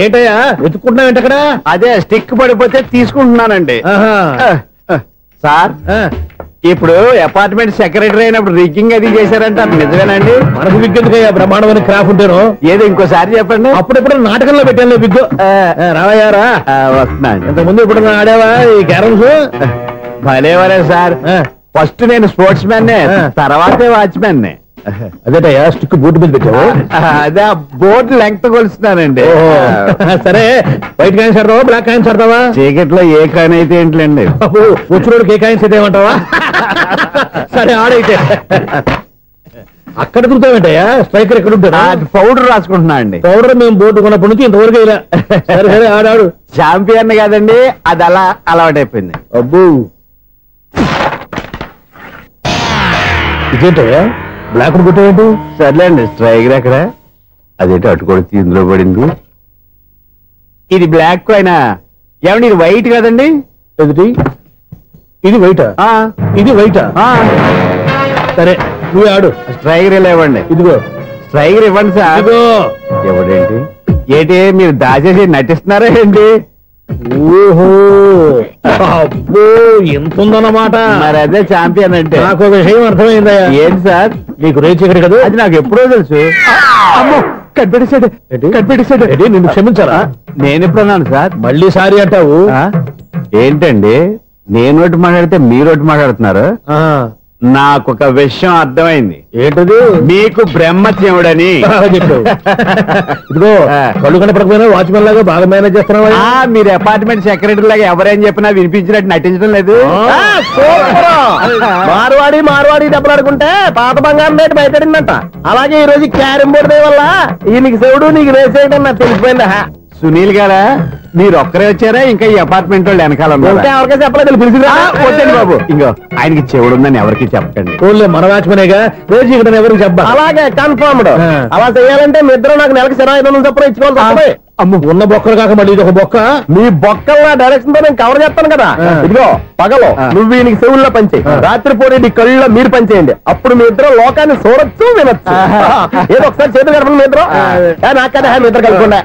ఏంటయ్యా వెతుక్కుంటున్నావు ఏంటక్కడ? అదే స్టిక్ పడిపోతే తీసుకుంటున్నానండి. సార్, ఇప్పుడు అపార్ట్మెంట్ సెక్రటరీ అయినప్పుడు రిగ్గింగ్ అది చేశారంట, నిజమేనండి? మనకు విగ్గెందుకయ్యా, బ్రహ్మాండమైన క్రాఫ్ ఉంటాను. ఏదో ఇంకోసారి చెప్పండి. అప్పుడెప్పుడు నాటకంలో పెట్టాను విగ్గు. రావయ్యారా? వస్తున్నాను. ఇంతకుముందు ఇప్పుడు ఆడావా ఈ క్యారమ్స్? భలేవరే సార్. ఫస్ట్ నేను స్పోర్ట్స్ మ్యాన్, తర్వాతే వాచ్మెన్. అదేటయ్యా స్టిక్ బూట్ మీద పెట్టావు? అదే బోర్డు లెంగ్త్ కొలుస్తున్నానండి. సరే, వైట్ కాయిన్స్ ఆడతావా, బ్లాక్ కాయిన్స్ ఆడతావా? చీకట్లో ఏ కాయిన్ అయితే ఏంటండి, వచ్చినోడికి ఏ కాయిన్స్ అయితే ఏమంటావా? సరే ఆడైతే. అక్కడ తిరుగుతావేంటయ్యా? స్ట్రైకర్ ఎక్కడ ఉంటాడా? పౌడర్ రాసుకుంటున్నా అండి. పౌడర్ మేము బోర్డు కొన్నప్పటి నుంచి ఇంతవరకు ఇలా. సరే సరే ఆడాడు. ఛాంపియన్ కాదండి, అది అలా అలవాటైపోయింది. అబ్బు, ఇదేంటయ్యా బ్లాక్ కొట్టావేంటి? సర్లేండి, స్ట్రైకర్ ఎక్కడ? అదేంటి అటుకొడితే ఇందులో పడింది. ఇది బ్లాక్ కాయినా? ఏమండి ఇది వైట్ కదండి? ఎదుటి ఇది వైటా? ఇది వైటా? సరే నువ్వు ఆడు. స్ట్రైకర్ ఇలా ఇవ్వండి. ఇదిగో స్ట్రైకర్ ఇవ్వండి సార్. ఇదిగో. ఎవడేంటి ఏంటి మీరు దాచేసి నటిస్తున్నారా ఏంటి? ఓహో, అబ్బో ఎంత ఉందన్నమాట. మరి అదే ఛాంపియన్ అంటే. నాకు ఒక విషయం అర్థమైందయ్యా. ఏంటి సార్? నీకు రేచి ఇక్కడ కదా? అది నాకు ఎప్పుడో తెలుసు. అమ్మో, కనిపెట్టేసాడు కనిపెట్టేసాడు. నిన్ను క్షమించారా? నేను ఎప్పుడన్నాను సార్? మళ్ళీ సారీ అంటావు? ఏంటండి నేను ఒకటి మాట్లాడితే మీరు ఒకటి మాట్లాడుతున్నారు. నాకు ఒక విషయం అర్థమైంది. ఏంటది? మీకు బ్రహ్మత్యముడని చెప్పావు. ఇదిగో కళ్ళు కనపడకపోయినా వాచ్మెన్ లాగా బాగా మేనేజ్ చేస్తున్నావా? మీరు అపార్ట్మెంట్ సెక్రటరీ లాగా ఎవరేం చెప్పినా వినిపించినట్టు నటించడం లేదు. మార్వాడి దెబ్బలాడుకుంటే పాత బంగారం రేటు బయటడిందంట. అలాగే ఈ రోజు క్యారం బోర్డు వల్ల నీకు శివుడు నీకు రేసేయడం నాకు తెలిసిపోయిందా? సునీల్ గారా, మీరు ఒక్కరే వచ్చారా? ఇంకా ఈ అపార్ట్మెంట్ వాళ్ళు వెనకాల ఎవరికీ చెప్పలేదు, పిలిచిరా. వద్దండి బాబు, ఇంకో ఆయనకి చెవుడుందని ఎవరికి చెప్పకండి. ఓన్లీ మన వాచ్మనేగా, రోజు ఇక్కడ ఎవరికి చెప్పాలి. అలాగే కన్ఫర్మ్డ్. అలా చేయాలంటే మీ ఇద్దరు నాకు నెలకు 500 చొప్పున ఇచ్చుకోవాలి. అమ్మ, ఉన్న బొక్కలు కాక మళ్ళీ ఇది ఒక బొక్క. మీ బొక్కల డైరెక్షన్ తో నేను కవర్ చేస్తాను కదా. ఇదిగో పగలో నువ్వు ఈయనకి చెవుల్లో పంచే, రాత్రి పూట నీ కళ్ళలో మీరు పనిచేయండి. అప్పుడు మీ ఇద్దరు లోకాన్ని చూడొచ్చు వినొచ్చు. ఏదో ఒకసారి చేతులు కలపండి మీ ఇద్దరు. నాకు కదా మీ ఇద్దరు కలపకుండా.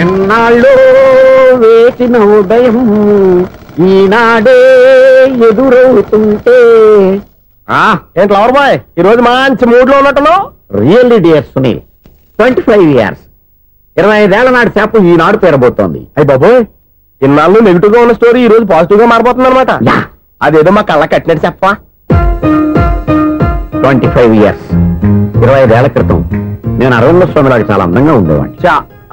ఎన్నాళ్ళు వేసిన ఉదయం ఈనాడే ఎదురవుతుంటే. ఏంటి లవర్ బాయ్, ఈ రోజు మంచి మూడ్ లో ఉన్నట్టున్నావు? రియల్లీ డియర్ సునీల్, 25 years 25 ఏళ్ల నాటి చేప ఈనాడు పేరబోతోంది. అయ్యి బాబోయ్, ఇన్నాళ్ళు నెగిటివ్ గా ఉన్న స్టోరీ ఈ రోజు పాజిటివ్ గా మారిపోతుంది అనమాట. అదేదో మా కళ్ళ కట్టినట్టు చెప్పా. 25 years 25 ఏళ్ల క్రితం నేను అరవింద స్వామిలాగా చాలా అందంగా ఉండేవాడిని.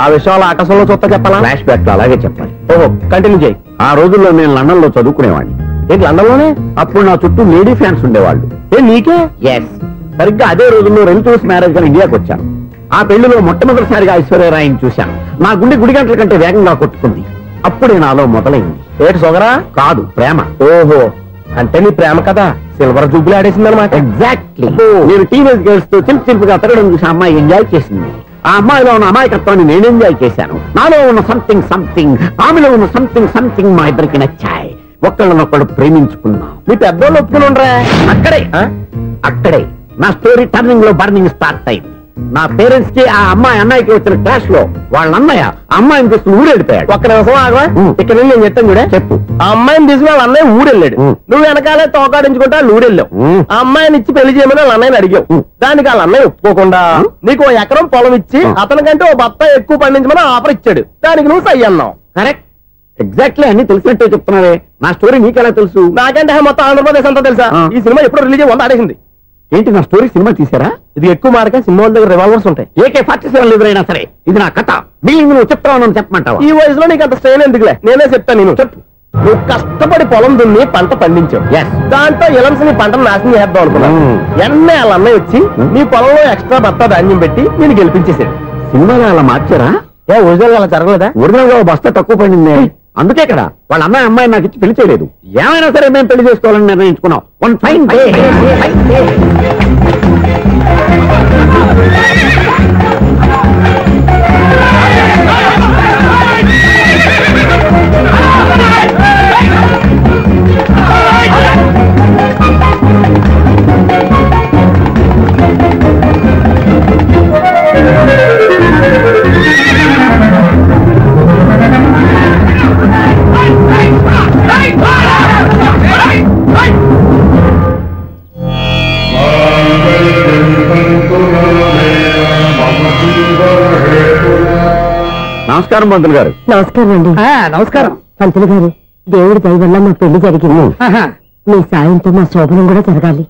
ఆ విషయాలు ఆకాశంలో చూస్తా చెప్పాలా? ఫ్లాష్ బ్యాక్ లో అలాగే చెప్పాలి. ఓహో, కంటిన్యూ చేయి. ఆ రోజుల్లో నేను లండన్ లో చదువుకునేవాడిని. ఏంటి లండన్ లోనే? అప్పుడు నా చుట్టూ లేడీ ఫ్యాన్స్ ఉండేవాళ్ళు. నీకే? ఎస్, సరిగ్గా అదే రోజుల్లో రిలేటివ్స్ మ్యారేజ్ గా ఇండియాకి వచ్చాను. ఆ పెళ్లిలో మొట్టమొదటిసారిగా ఐశ్వర్యరాయని చూశాను. నా గుండె గుడి గంటల కంటే వేగంగా కొట్టుకుంది. అప్పుడే నాలో మొదలైంది. ఏటి సొగరా? కాదు, ప్రేమ. ఓహో, అంటే నీ ప్రేమ కదా సిల్వర్ జూబ్లీ ఆడేసింది అనమాట. ఎగ్జాక్ట్లీ. నేను టీనేజ్ గర్ల్స్ తో చిలుపుగా తిరగడం చూసి అమ్మాయి ఎంజాయ్ చేసింది. ఆ అమ్మాయిలో ఉన్న అమాయకత్వాన్ని నేను ఎంజాయ్ చేశాను. నాలో ఉన్న సంథింగ్ ఆమెలో ఉన్న సంథింగ్ మా ఇద్దరికి నచ్చాయి. ఒక్కళ్ళనొక్కడు ప్రేమించుకున్నాం. మీ పెద్దోళ్ళు ఒప్పుకుని ఉండరా? అక్కడే నా స్టోరీ టర్నింగ్ లో బర్నింగ్ స్టార్ట్ అయింది. నా పేరెంట్స్ కి ఆ అమ్మాయి అన్నయ్యకి వచ్చిన క్లాష్ లో వాళ్ళ అన్నయ్య అమ్మాయిని తీసుకుని ఊరెళ్ళిపోయాడు. ఒక్క నిమిషం ఆగవా, ఇక్కడ నేను చెప్తాను కూడా చెప్పు. ఆ అమ్మాయిని తీసుకుని వాళ్ళ అన్నయ్య ఊరెళ్ళాడు, నువ్వు వెనకాలే తోకాడించుకుంటా ఊరెళ్ళావు. ఆ అమ్మాయిని ఇచ్చి పెళ్లి చేయమని వాళ్ళ అన్నయ్యని అడిగావు. దానికి వాళ్ళ అన్నయ్య ఒప్పుకోకుండా నీకు 1 ఎకరం పొలం ఇచ్చి అతనికంటే 1 బత్త ఎక్కువ పండించమని ఆఫర్ ఇచ్చాడు. దానికి నువ్వు సై అన్నావు. కరెక్ట్, ఎగ్జాక్ట్లీ అన్ని తెలిసినట్టే చెప్తున్నావే. నా స్టోరీ నీకెలా తెలుసు? నాకంటే మొత్తం ఆంధ్రప్రదేశ్ అంతా తెలుసా. ఈ సినిమా ఎప్పుడు రిలీజ్ అయ్యి 100 ఆడేసింది. ఏంటి నా స్టోరీ సినిమా తీసారా? ఇది ఎక్కువ మార్క సినిమా వాళ్ళ దగ్గర రివాల్వర్స్ ఉంటాయి. AK-47 ఎదురైనా సరే ఇది నా కథ. బిల్లింగ్ నువ్వు చెప్తావు చెప్పమంటావా? ఈ వయసులో నీకు అంత స్ట్రెయిన్ ఎందుకులే, నేనే చెప్తాను. నేను చెప్పు. నువ్వు కష్టపడి పొలం దున్ని పంట పండించావు. దాంతో ఇలమ్స్ నీ పంటను నాశనం చేద్దాం అనుకున్నావు. ఎన్నే వాళ్ళ అన్నయ్య వచ్చి నీ పొలంలో ఎక్స్ట్రా బత్తా ధాన్యం పెట్టి నేను గెలిపించేసాడు. సినిమాలో అలా మార్చారా? ఒరిజినల్ అలా జరగలేదా? ఒరిజినల్ గా బస్తా తక్కువ పడింది. అందుకే కదా వాళ్ళ అమ్మాయి అమ్మాయి నాకు ఇచ్చి పెళ్లి చేయలేదు. ఏమైనా సరే మేము పెళ్లి చేసుకోవాలని నిర్ణయించుకున్నాం. One fine day. నమస్కారం పంతులు గారు. నమస్కారం అండి. నమస్కారం పంతులు గారు, దేవుడి దయ వల్ల మా పెళ్లి జరిగింది. మీ సాయంతో మా శోభనం కూడా జరగాలి.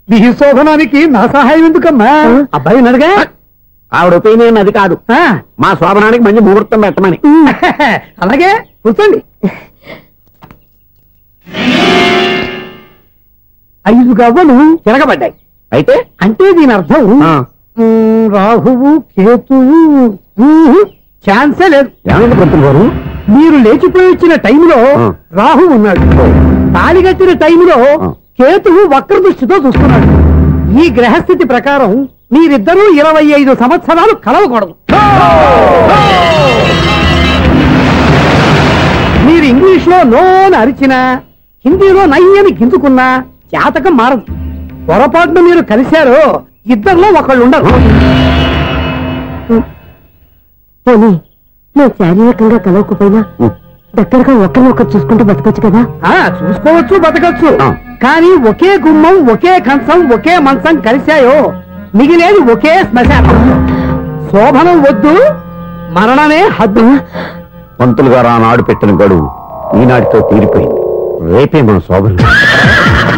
మీ శోభనానికి నా సహాయం ఎందుకమ్మా? అబ్బాయి అడగా. ఆవిడ ఒపీనియన్ అది కాదు, మా శోభనానికి మంచి ముహూర్తం పెట్టమని. అలాగే కూర్చోండి. 5 గవ్వలు తిరగబడ్డాయి. అయితే అంటే దీని అర్థం రాహువు కేతువు ఛాన్సే లేదు. ఏమైంది పంతులు గారు? మీరు లేచిపోయి వచ్చిన టైంలో రాహు ఉన్నాడు, తాళిగట్టిన టైంలో కేతువు వక్ర దృష్టితో చూస్తున్నాడు. ఈ గ్రహస్థితి ప్రకారం మీరిద్దరూ 25 సంవత్సరాలు కలవకూడదు. మీరు ఇంగ్లీష్ లో నోని అరిచినా, హిందీలో నయ్యని గింజుకున్నా జాతకం మారదు. పొరపాటున మీరు కలిశారో ఇద్దరిలో ఒకళ్ళు ఉండరు. పోనీ మేము శారీరకంగా కలవకపోయినా దగ్గరగా ఒకరినొకరు చూసుకుంటూ బతకొచ్చు కదా? చూసుకోవచ్చు, బతకచ్చు. కానీ ఒకే గుమ్మం, ఒకే కంచం, ఒకే మంచం కలిశాయో మిగిలేది ఒకే శ్మశానం. శోభనం వద్దు, మరణమే హద్దు. పంతులు గారు ఆనాడు పెట్టిన గడువు ఈనాటితో తీరిపోయింది. రేపే మన శోభనం.